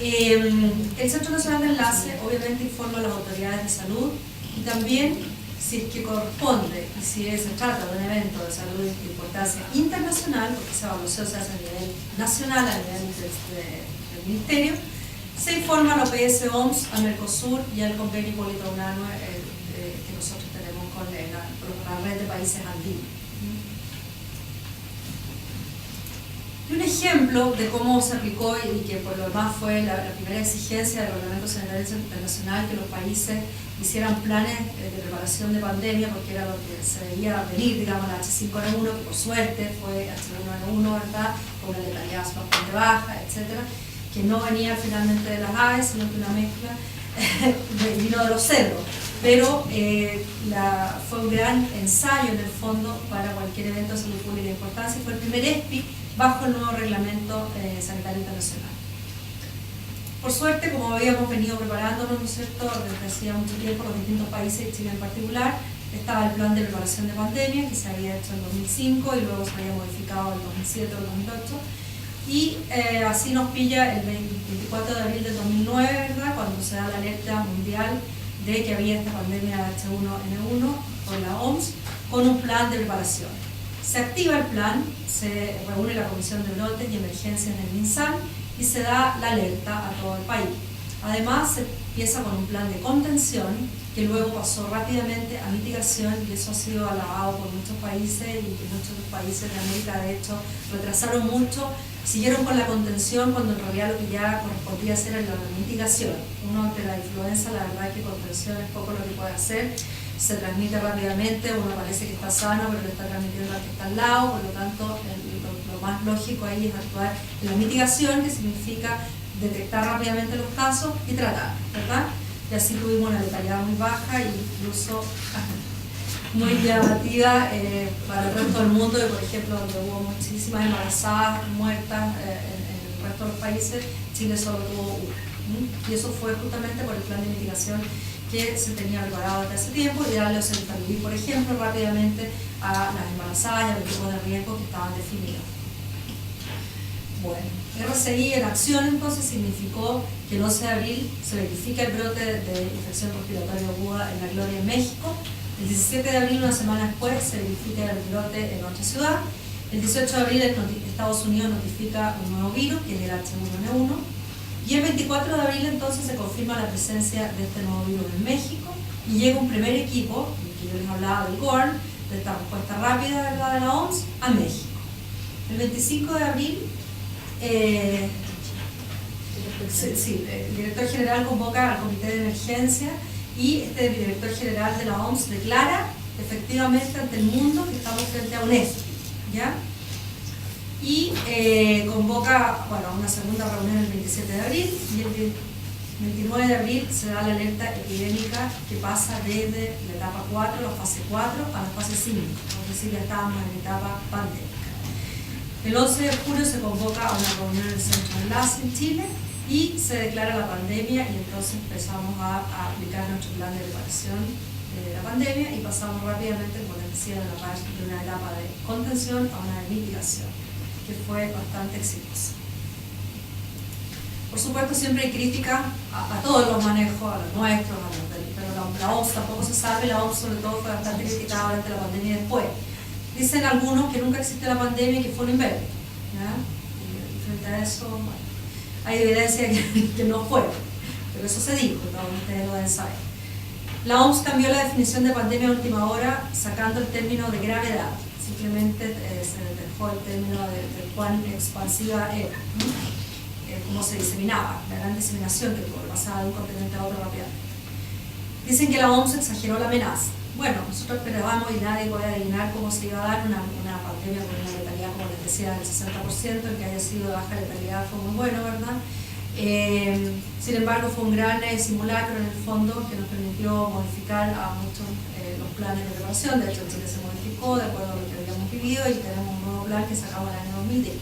El Centro Nacional de Enlace obviamente informa a las autoridades de salud y también, si es que corresponde y si se trata de un evento de salud de importancia internacional, porque esa evaluación se hace a nivel nacional, a nivel del Ministerio, se informa a la OPS OMS, al Mercosur y al convenio Hipólito Unanue que nosotros tenemos con la red de países andinos. Y un ejemplo de cómo se aplicó y que por lo demás fue la primera exigencia del Reglamento Sanitario Internacional, que los países hicieran planes de preparación de pandemia, porque era lo que se veía venir, digamos, la H5N1, que por suerte fue H1N1, ¿verdad?, con una letalidad bastante baja, etcétera, que no venía finalmente de las aves, sino que una mezcla vino de los cerdos. Pero fue un gran ensayo en el fondo para cualquier evento de salud pública de importancia, fue el primer ESPI bajo el nuevo Reglamento Sanitario Internacional. Por suerte, como habíamos venido preparándonos, ¿no es cierto?, desde hacía mucho tiempo los distintos países, y Chile en particular, estaba el plan de preparación de pandemia que se había hecho en 2005 y luego se había modificado en 2007 o 2008. Y así nos pilla el 24 de abril del 2009, ¿verdad?, cuando se da la alerta mundial de que había esta pandemia de H1N1 por la OMS, con un plan de preparación. Se activa el plan, se reúne la Comisión de Brotes y Emergencias del MinSal y se da la alerta a todo el país. Además, se empieza con un plan de contención que luego pasó rápidamente a mitigación, y eso ha sido alabado por muchos países, y que muchos países de América, de hecho, retrasaron mucho, siguieron con la contención cuando en realidad lo que ya correspondía hacer era la mitigación. Uno ante la influenza, la verdad es que contención es poco lo que puede hacer, se transmite rápidamente, uno parece que está sano, pero le está transmitiendo al que está al lado, por lo tanto, lo más lógico ahí es actuar en la mitigación, que significa detectar rápidamente los casos y tratar, ¿verdad? Y así tuvimos una letalidad muy baja e incluso muy llamativa para el resto del mundo, y por ejemplo, donde hubo muchísimas embarazadas muertas en el resto de los países, Chile solo tuvo una. Y eso fue justamente por el plan de mitigación que se tenía preparado desde hace tiempo, y darle oseltamivir, por ejemplo, rápidamente a las embarazadas y a los grupos de riesgo que estaban definidos. Bueno, RCI en acción entonces significó que el 11 de abril se verifica el brote de infección respiratoria aguda en La Gloria, en México. El 17 de abril, una semana después, se verifica el brote en otra ciudad. El 18 de abril, Estados Unidos notifica un nuevo virus, que es el H1N1. Y el 24 de abril, entonces, se confirma la presencia de este nuevo virus en México, y llega un primer equipo, que yo les hablaba del GORN, de esta respuesta rápida, ¿verdad?, de la OMS, a México. El 25 de abril, el director general convoca al comité de emergencia, y este director general de la OMS declara efectivamente ante el mundo que estamos frente a un ESPI, ¿ya? Y convoca, bueno, una segunda reunión el 27 de abril, y el 29 de abril se da la alerta epidémica que pasa desde la etapa 4, la fase 4, a la fase 5, es decir, ya estábamos en etapa pandémica. El 11 de julio se convoca a una reunión en el Centro de Enlace en Chile y se declara la pandemia, y entonces empezamos a aplicar nuestro plan de preparación de la pandemia, y pasamos rápidamente, como les decía, de una etapa de contención a una de mitigación, que fue bastante exitosa. Por supuesto, siempre hay crítica a todos los manejos, a los nuestros, pero la OMS tampoco se sabe. La OMS sobre todo fue bastante criticada durante la pandemia y después. Dicen algunos que nunca existe la pandemia y que fue un invento, ¿ya? Y frente a eso, bueno, hay evidencia que no fue, pero eso se dijo, ustedes lo deben saber. La OMS cambió la definición de pandemia a última hora, sacando el término de gravedad. Simplemente se dejó el término de cuán expansiva era, cómo se diseminaba, la gran diseminación que tuvo, pasaba de un continente a otro rápidamente. Dicen que la OMS exageró la amenaza. bueno, nosotros esperábamos y nadie puede adivinar cómo se iba a dar una pandemia con una letalidad, como les decía, del 60%, el que haya sido de baja letalidad fue muy bueno, ¿verdad? Sin embargo, fue un gran simulacro en el fondo que nos permitió modificar a muchos los planes de preparación. De hecho, en Chile se modificó de acuerdo a lo que habíamos vivido y tenemos un nuevo plan que sacamos en el año 2010.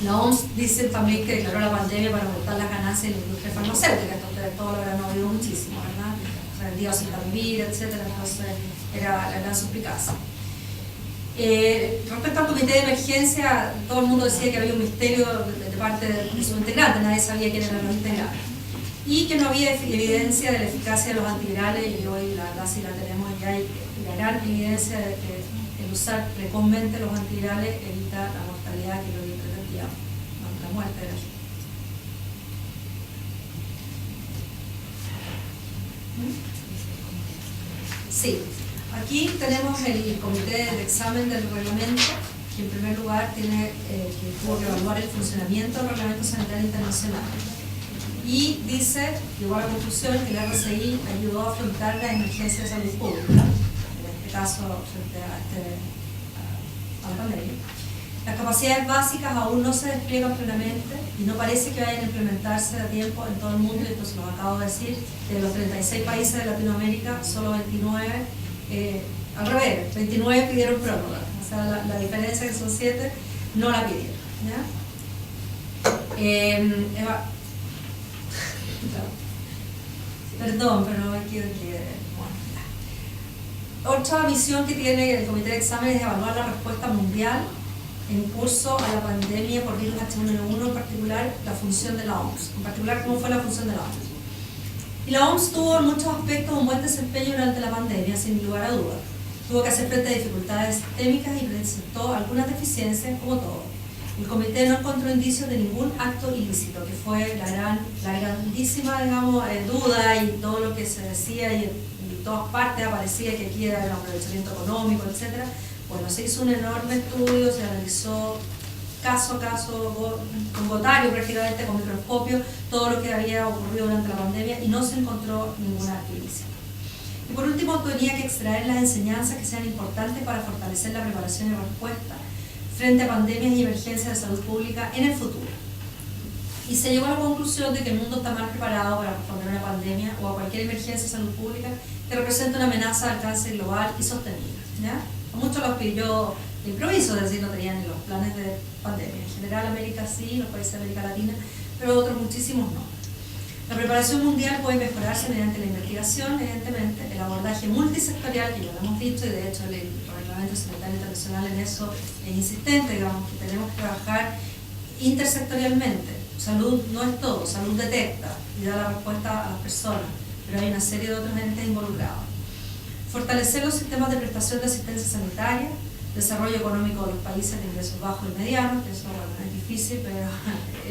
La OMS dice también que declaró la pandemia para aumentar las ganancias en la industria farmacéutica, entonces todo lo habrán oído muchísimo, ¿verdad? Rendidos sin vivir, etc. Entonces era la gran suplicacia. Respecto al comité de emergencia, todo el mundo decía que había un misterio de parte de sus integrantes, nadie sabía quién eran los integrantes. Y que no había evidencia de la eficacia de los antivirales, y hoy la verdad sí la tenemos, y hay la gran evidencia de que el usar precozmente los antivirales evita la mortalidad, que es lo que pretendía, la muerte de la gente. Sí, aquí tenemos el comité de examen del reglamento, que en primer lugar tiene que tuvo que evaluar el funcionamiento del reglamento sanitario internacional. Y dice, llegó a la conclusión que el RCI ayudó a afrontar la emergencia de salud pública, en este caso frente a la pandemia. Las capacidades básicas aún no se despliegan plenamente y no parece que vayan a implementarse a tiempo en todo el mundo, y esto se lo acabo de decir, de los 36 países de Latinoamérica, solo 29, al revés, 29 pidieron prórroga, o sea, la diferencia que son 7 no la pidieron, ¿ya? Perdón, pero no me quiero que... Bueno, otra misión que tiene el comité de examen es evaluar la respuesta mundial en curso a la pandemia por virus H1N1, en particular la función de la OMS, en particular cómo fue la función de la OMS. Y la OMS tuvo en muchos aspectos un buen desempeño durante la pandemia, sin lugar a dudas. Tuvo que hacer frente a dificultades sistémicas y presentó algunas deficiencias, como todo. El comité no encontró indicios de ningún acto ilícito, que fue la grandísima, digamos, duda, y todo lo que se decía y en todas partes aparecía que aquí era el aprovechamiento económico, etc. Bueno, se hizo un enorme estudio, se analizó caso a caso, con gotario prácticamente, con microscopio, todo lo que había ocurrido durante la pandemia, y no se encontró ninguna acto ilícito. Y por último, tenía que extraer las enseñanzas que sean importantes para fortalecer la preparación y respuesta frente a pandemias y emergencias de salud pública en el futuro. Y se llegó a la conclusión de que el mundo está mal preparado para responder a una pandemia o a cualquier emergencia de salud pública que represente una amenaza de alcance global y sostenible, ¿ya? Muchos los pilló de improviso, es decir, no tenían ni los planes de pandemia. En general, América sí, los países de América Latina, pero otros muchísimos no. La preparación mundial puede mejorarse mediante la investigación, evidentemente, el abordaje multisectorial, que ya lo hemos dicho, y de hecho el Reglamento Sanitario Internacional en eso es insistente, digamos, que tenemos que trabajar intersectorialmente. Salud no es todo, salud detecta y da la respuesta a las personas, pero hay una serie de otros entes involucrados. Fortalecer los sistemas de prestación de asistencia sanitaria, desarrollo económico de los países de ingresos bajos y medianos, que eso bueno, es difícil, pero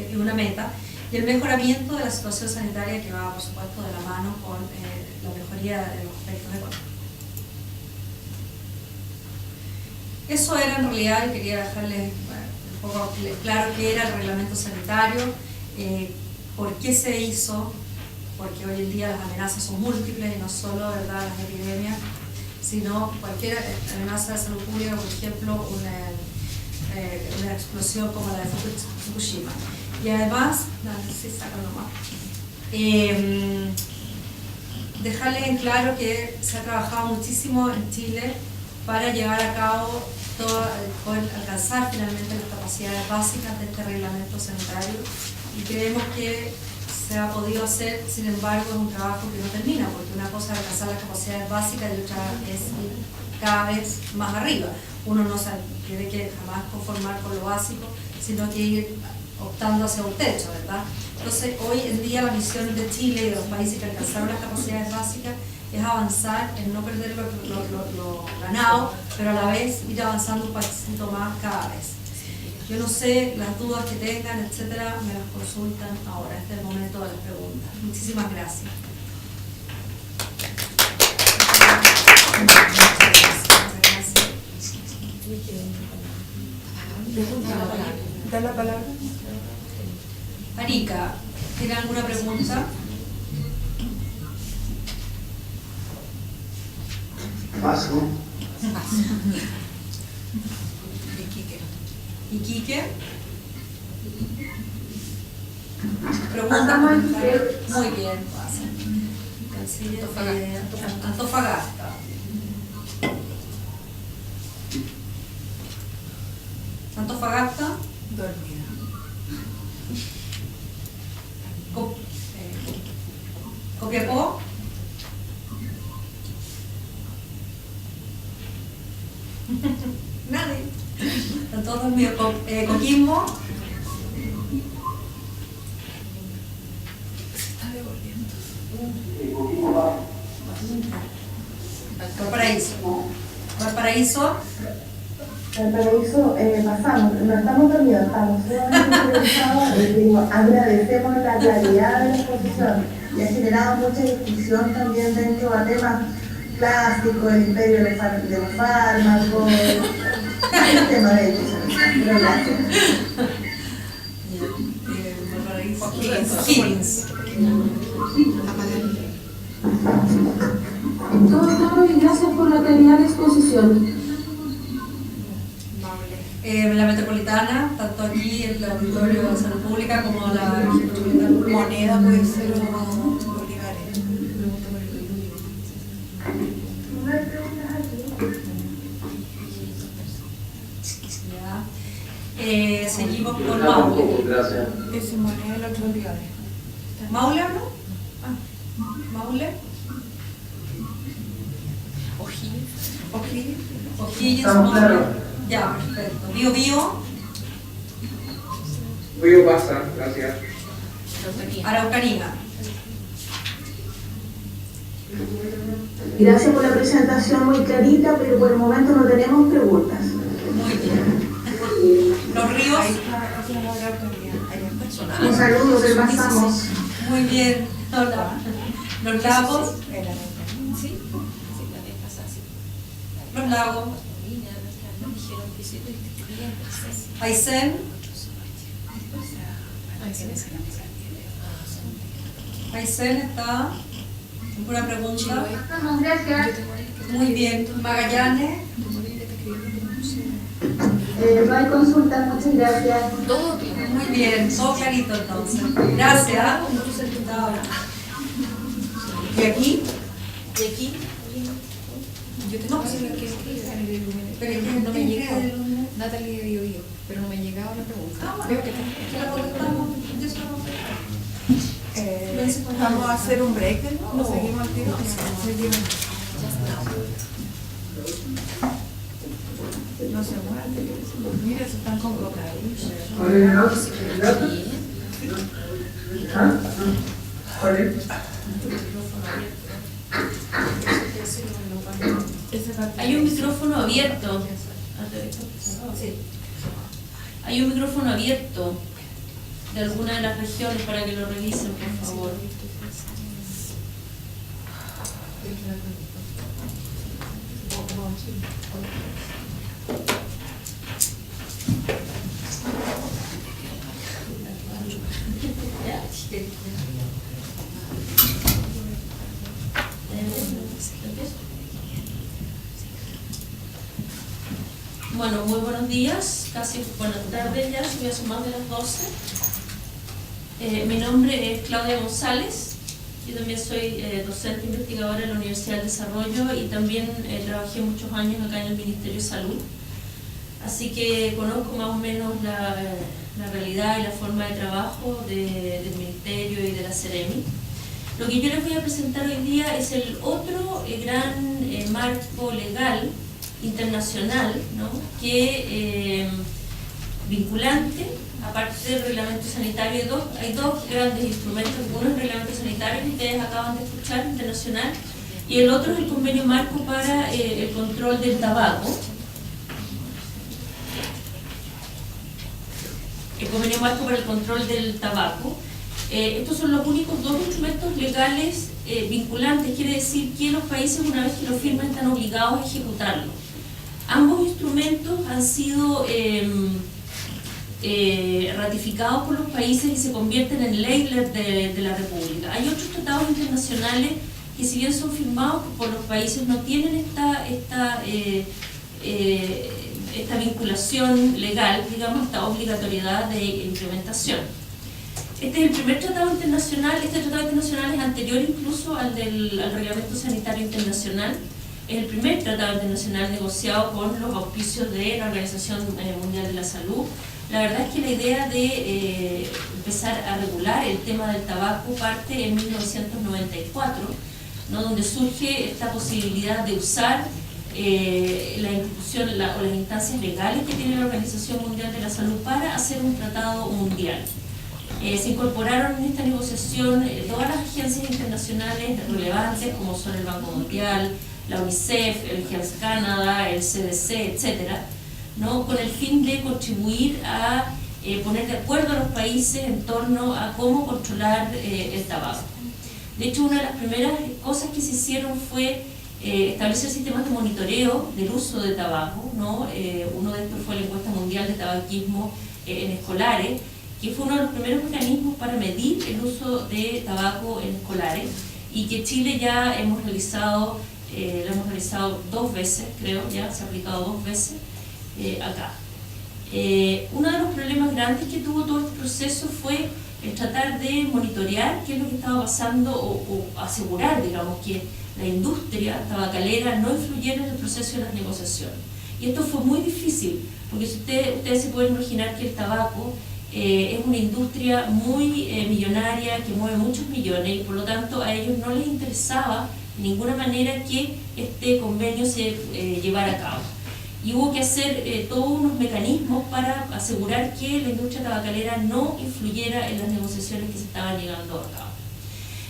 es una meta, y el mejoramiento de la situación sanitaria, que va, por supuesto, de la mano con la mejoría de los aspectos económicos. Eso era en realidad, y quería dejarles un poco claro qué era el reglamento sanitario, por qué se hizo, porque hoy en día las amenazas son múltiples y no solo, ¿verdad?, las epidemias, sino cualquier amenaza de salud pública, por ejemplo, una explosión como la de Fukushima. Y además, dejarles en claro que se ha trabajado muchísimo en Chile para llevar a cabo poder alcanzar finalmente las capacidades básicas de este reglamento sanitario, y creemos que se ha podido hacer. Sin embargo, es un trabajo que no termina, porque una cosa es alcanzar las capacidades básicas y otra es ir cada vez más arriba. Uno no se tiene que jamás conformar con lo básico, sino que ir optando hacia un techo, ¿verdad? Entonces, hoy en día la misión de Chile y de los países que alcanzaron las capacidades básicas es avanzar en no perder lo ganado, pero a la vez ir avanzando un pasito más cada vez. Yo no sé, las dudas que tengan, etcétera, me las consultan ahora. Este es el momento de las preguntas. Muchísimas gracias. Da la palabra. Arica, ¿tiene alguna pregunta? Paso. Iquique. Pregunta. Muy bien, pasa. Antofagasta. Antofagasta. Dormida. Copiapó. Nadie. Están todos dormidos. Coquimbo. Se está devolviendo. Valparaíso. Valparaíso. Valparaíso, pasamos, no estamos dormidos, estamos sumamente interesados y digo, agradecemos la claridad de la exposición y ha generado mucha discusión también dentro de temas clásicos, el imperio de los fármacos, el tema de hecho, pero gracias. Higgins. Todo y gracias por la claridad de la exposición. La metropolitana, tanto aquí el Auditorio de Salud Pública como la metropolitana. Moneda puede ser bolívares. Ya. Seguimos con Maule. Gracias. Ese moneda el otro bolívares. ¿Maule o no? ¿Maule? O'Higgins. Estamos claros. Ya, perfecto. Bio. Voy a pasar, gracias. Araucanía. Gracias por la presentación muy clarita, pero por el momento no tenemos preguntas. Muy bien. Los ríos. Un saludo, que pasamos. Muy bien. Hola. Los lagos. Los lagos. Aysén. Aysén está. ¿Alguna pregunta? Muy bien. Magallanes. No hay consulta, muchas gracias. Muy bien. Todo clarito entonces. Gracias. Chao. ¿Y aquí? Yo tengo que hacer la que Pero es que no me llegó. llegó. Natalie de Bio, pero no me ha llegado la pregunta. Ah, Veo bueno. que Ya lo contestamos. Ya se lo vamos a hacer un break, ¿no? ¿O seguimos al tiro? Seguimos. No se muerde. Mira, se están convocados. Hay un micrófono abierto. Sí. Hay un micrófono abierto de alguna de las regiones para que lo revisen, por favor. Bueno, muy buenos días, casi buenas tardes ya, ya son más de las 12. Mi nombre es Claudia González, yo también soy docente investigadora en la Universidad del Desarrollo y también trabajé muchos años acá en el Ministerio de Salud. Así que conozco más o menos la realidad y la forma de trabajo del Ministerio y de la Ceremi. Lo que yo les voy a presentar hoy día es el otro gran marco legal internacional, ¿no? Que vinculante, aparte del reglamento sanitario, hay dos grandes instrumentos. Uno es el reglamento sanitario que ustedes acaban de escuchar, internacional, y el otro es el convenio marco para el control del tabaco. El convenio marco para el control del tabaco. Estos son los únicos dos instrumentos legales vinculantes, quiere decir que los países, una vez que lo firman, están obligados a ejecutarlo. Ambos instrumentos han sido ratificados por los países y se convierten en ley de la República. Hay otros tratados internacionales que si bien son firmados por los países, no tienen esta vinculación legal, digamos, esta obligatoriedad de implementación. Este es el primer tratado internacional. Este tratado internacional es anterior incluso al Reglamento Sanitario Internacional. Es el primer tratado internacional negociado con los auspicios de la Organización Mundial de la Salud. La verdad es que la idea de empezar a regular el tema del tabaco parte en 1994, ¿no? Donde surge esta posibilidad de usar la institución o las instancias legales que tiene la Organización Mundial de la Salud para hacer un tratado mundial. Se incorporaron en esta negociación todas las agencias internacionales relevantes como son el Banco Mundial, la UNICEF, el Health Canada, el CDC, etcétera, ¿no? Con el fin de contribuir a poner de acuerdo a los países en torno a cómo controlar el tabaco. De hecho, una de las primeras cosas que se hicieron fue establecer sistemas de monitoreo del uso de tabaco, ¿no? Uno de estos fue la encuesta mundial de tabaquismo en escolares, que fue uno de los primeros mecanismos para medir el uso de tabaco en escolares, y que Chile ya hemos realizado, lo hemos realizado 2 veces, creo, ya se ha aplicado 2 veces acá. Uno de los problemas grandes que tuvo todo este proceso fue el tratar de monitorear qué es lo que estaba pasando o asegurar, digamos, que la industria tabacalera no influyera en el proceso de las negociaciones. Y esto fue muy difícil, porque si ustedes se pueden imaginar que el tabaco es una industria muy millonaria, que mueve muchos millones, y por lo tanto a ellos no les interesaba de ninguna manera que este convenio se llevara a cabo. Y hubo que hacer todos unos mecanismos para asegurar que la industria tabacalera no influyera en las negociaciones que se estaban llevando a cabo.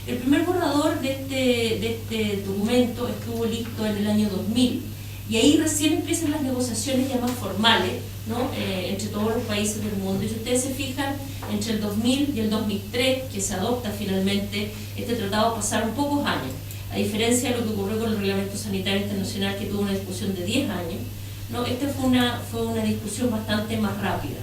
El primer borrador de este documento estuvo listo en el año 2000, y ahí recién empiezan las negociaciones ya más formales, ¿no? Entre todos los países del mundo. Y si ustedes se fijan, entre el 2000 y el 2003, que se adopta finalmente este tratado, pasaron pocos años, a diferencia de lo que ocurrió con el Reglamento Sanitario Internacional, que tuvo una discusión de 10 años, ¿no? Esta fue una discusión bastante más rápida.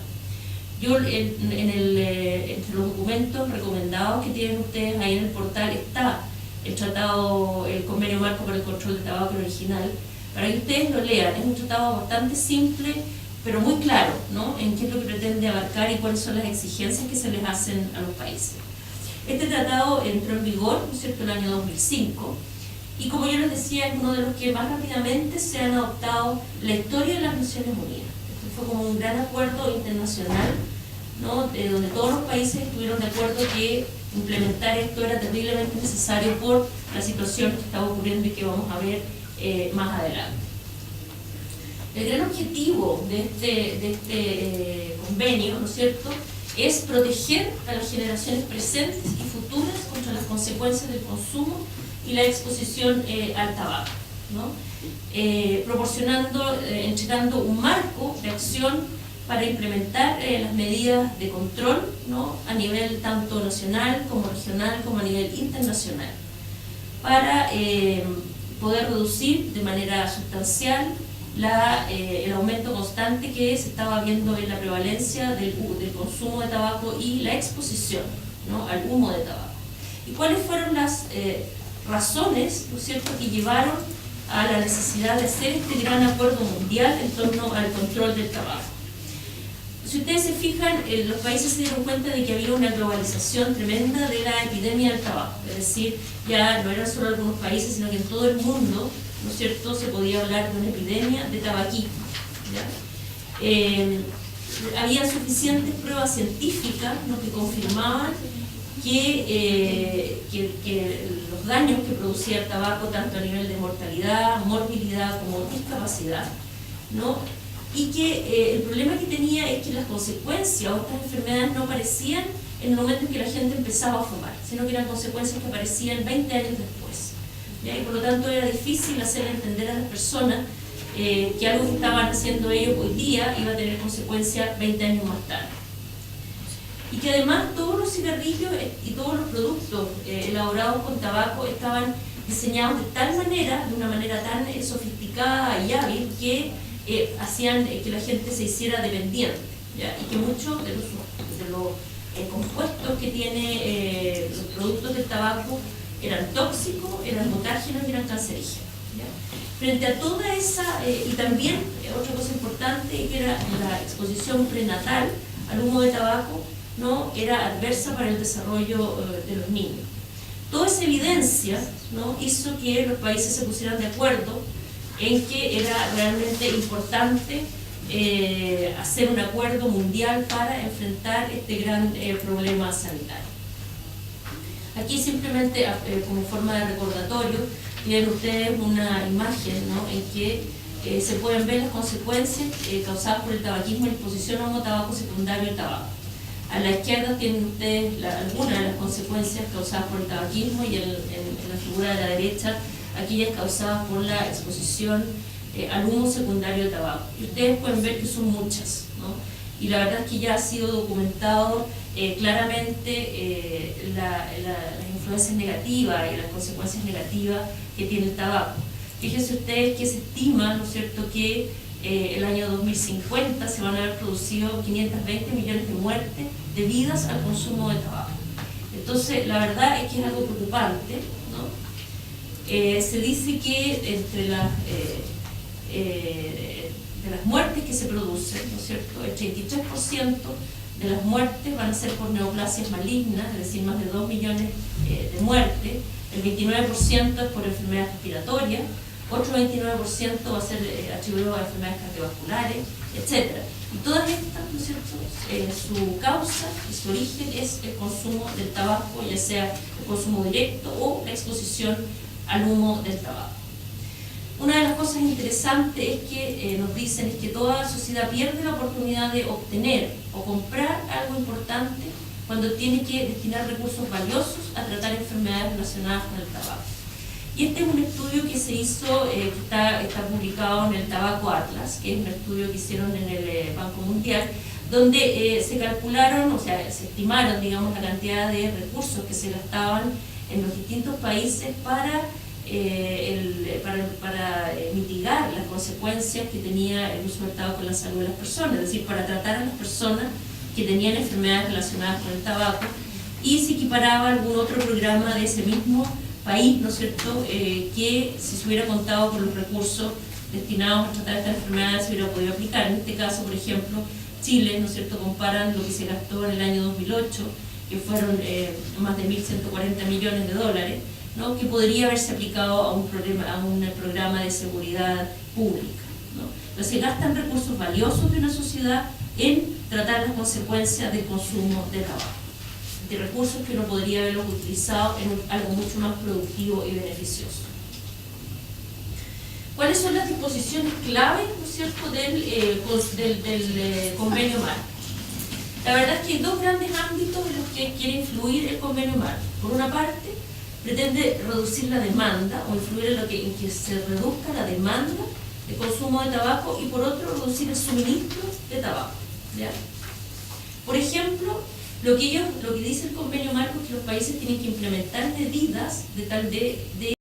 Yo, entre los documentos recomendados que tienen ustedes ahí en el portal, está el tratado, el convenio marco para el control de tabaco original, para que ustedes lo lean. Es un tratado bastante simple, pero muy claro, ¿no? En qué es lo que pretende abarcar y cuáles son las exigencias que se les hacen a los países. Este tratado entró en vigor, ¿no es cierto?, el año 2005, y como yo les decía, es uno de los que más rápidamente se han adoptado en la historia de las Naciones Unidas. Esto fue como un gran acuerdo internacional, ¿no? Donde todos los países estuvieron de acuerdo que implementar esto era terriblemente necesario por la situación que estaba ocurriendo y que vamos a ver más adelante. El gran objetivo de este convenio, ¿no es cierto?, es proteger a las generaciones presentes y futuras contra las consecuencias del consumo y la exposición al tabaco, ¿no? Entregando un marco de acción para implementar las medidas de control, ¿no?, a nivel tanto nacional como regional como a nivel internacional, para poder reducir de manera sustancial el aumento constante que se estaba viendo en la prevalencia del consumo de tabaco y la exposición, ¿no?, al humo de tabaco. ¿Y cuáles fueron las razones, ¿no es cierto?, que llevaron a la necesidad de hacer este gran acuerdo mundial en torno al control del tabaco? Si ustedes se fijan, los países se dieron cuenta de que había una globalización tremenda de la epidemia del tabaco, es decir, ya no eran solo algunos países, sino que en todo el mundo, ¿no es cierto?, se podía hablar de una epidemia de tabaquismo, ¿ya? Había suficientes pruebas científicas, ¿no?, que confirmaban que los daños que producía el tabaco, tanto a nivel de mortalidad, morbilidad como discapacidad, ¿no?, y que el problema que tenía es que las consecuencias o estas enfermedades no aparecían en el momento en que la gente empezaba a fumar, sino que eran consecuencias que aparecían 20 años después, ¿ya? Y por lo tanto era difícil hacer entender a las personas que algo que estaban haciendo ellos hoy día iba a tener consecuencias 20 años más tarde. Y que además todos los cigarrillos y todos los productos elaborados con tabaco estaban diseñados de tal manera, de una manera tan sofisticada y hábil, que hacían que la gente se hiciera dependiente, ¿ya? Y que muchos de los compuestos que tiene los productos del tabaco eran tóxicos, eran mutágenos y eran cancerígenos. ¿Ya? Frente a toda esa, y también otra cosa importante, que era la exposición prenatal al humo de tabaco, ¿no? Era adversa para el desarrollo de los niños. Toda esa evidencia, ¿no? Hizo que los países se pusieran de acuerdo en que era realmente importante hacer un acuerdo mundial para enfrentar este gran problema sanitario. Aquí simplemente como forma de recordatorio tienen ustedes una imagen, ¿no? En que se pueden ver las consecuencias causadas por el tabaquismo y la exposición a humo tabaco secundario al tabaco. A la izquierda tienen ustedes algunas de las consecuencias causadas por el tabaquismo y en la figura de la derecha aquellas causadas por la exposición al humo secundario de tabaco. Y ustedes pueden ver que son muchas, ¿no? Y la verdad es que ya ha sido documentado claramente las influencias negativas y las consecuencias negativas que tiene el tabaco. Fíjense ustedes que se estima, ¿no es cierto?, que el año 2050 se van a haber producido 520 millones de muertes debidas al consumo de tabaco. Entonces, la verdad es que es algo preocupante, ¿no? Se dice que entre de las muertes que se producen, ¿no es cierto?, el 33% de las muertes van a ser por neoplasias malignas, es decir, más de 2 millones de muertes, el 29% es por enfermedades respiratorias, otro 29% va a ser atribuido a enfermedades cardiovasculares, etc. Y todas estas, ¿no es cierto?, su causa y su origen es el consumo del tabaco, ya sea el consumo directo o la exposición al humo del tabaco. Una de las cosas interesantes es que nos dicen es que toda sociedad pierde la oportunidad de obtener o comprar algo importante cuando tiene que destinar recursos valiosos a tratar enfermedades relacionadas con el tabaco. Y este es un estudio que se hizo, que está publicado en el Tabaco Atlas, que es un estudio que hicieron en el Banco Mundial, donde se calcularon, o sea, se estimaron, digamos, la cantidad de recursos que se gastaban en los distintos países para mitigar las consecuencias que tenía el uso del tabaco en la salud de las personas, es decir, para tratar a las personas que tenían enfermedades relacionadas con el tabaco, y se equiparaba a algún otro programa de ese mismo país, ¿no es cierto?, que si se hubiera contado con los recursos destinados a tratar estas enfermedades se hubiera podido aplicar. En este caso, por ejemplo, Chile, ¿no es cierto?, comparan lo que se gastó en el año 2008, que fueron más de 1.140 millones de dólares, ¿no?, que podría haberse aplicado a un programa de seguridad pública, ¿no? Entonces se gastan recursos valiosos de una sociedad en tratar las consecuencias del consumo de tabaco, de recursos que uno podría haberlos utilizado en algo mucho más productivo y beneficioso. ¿Cuáles son las disposiciones clave, ¿no es cierto?, del convenio marco? La verdad es que hay dos grandes ámbitos en los que quiere influir el convenio marco. Por una parte, pretende reducir la demanda o influir en que se reduzca la demanda de consumo de tabaco, y por otro, reducir el suministro de tabaco, ¿ya? Por ejemplo, lo que dice el convenio marco es que los países tienen que implementar medidas de tal de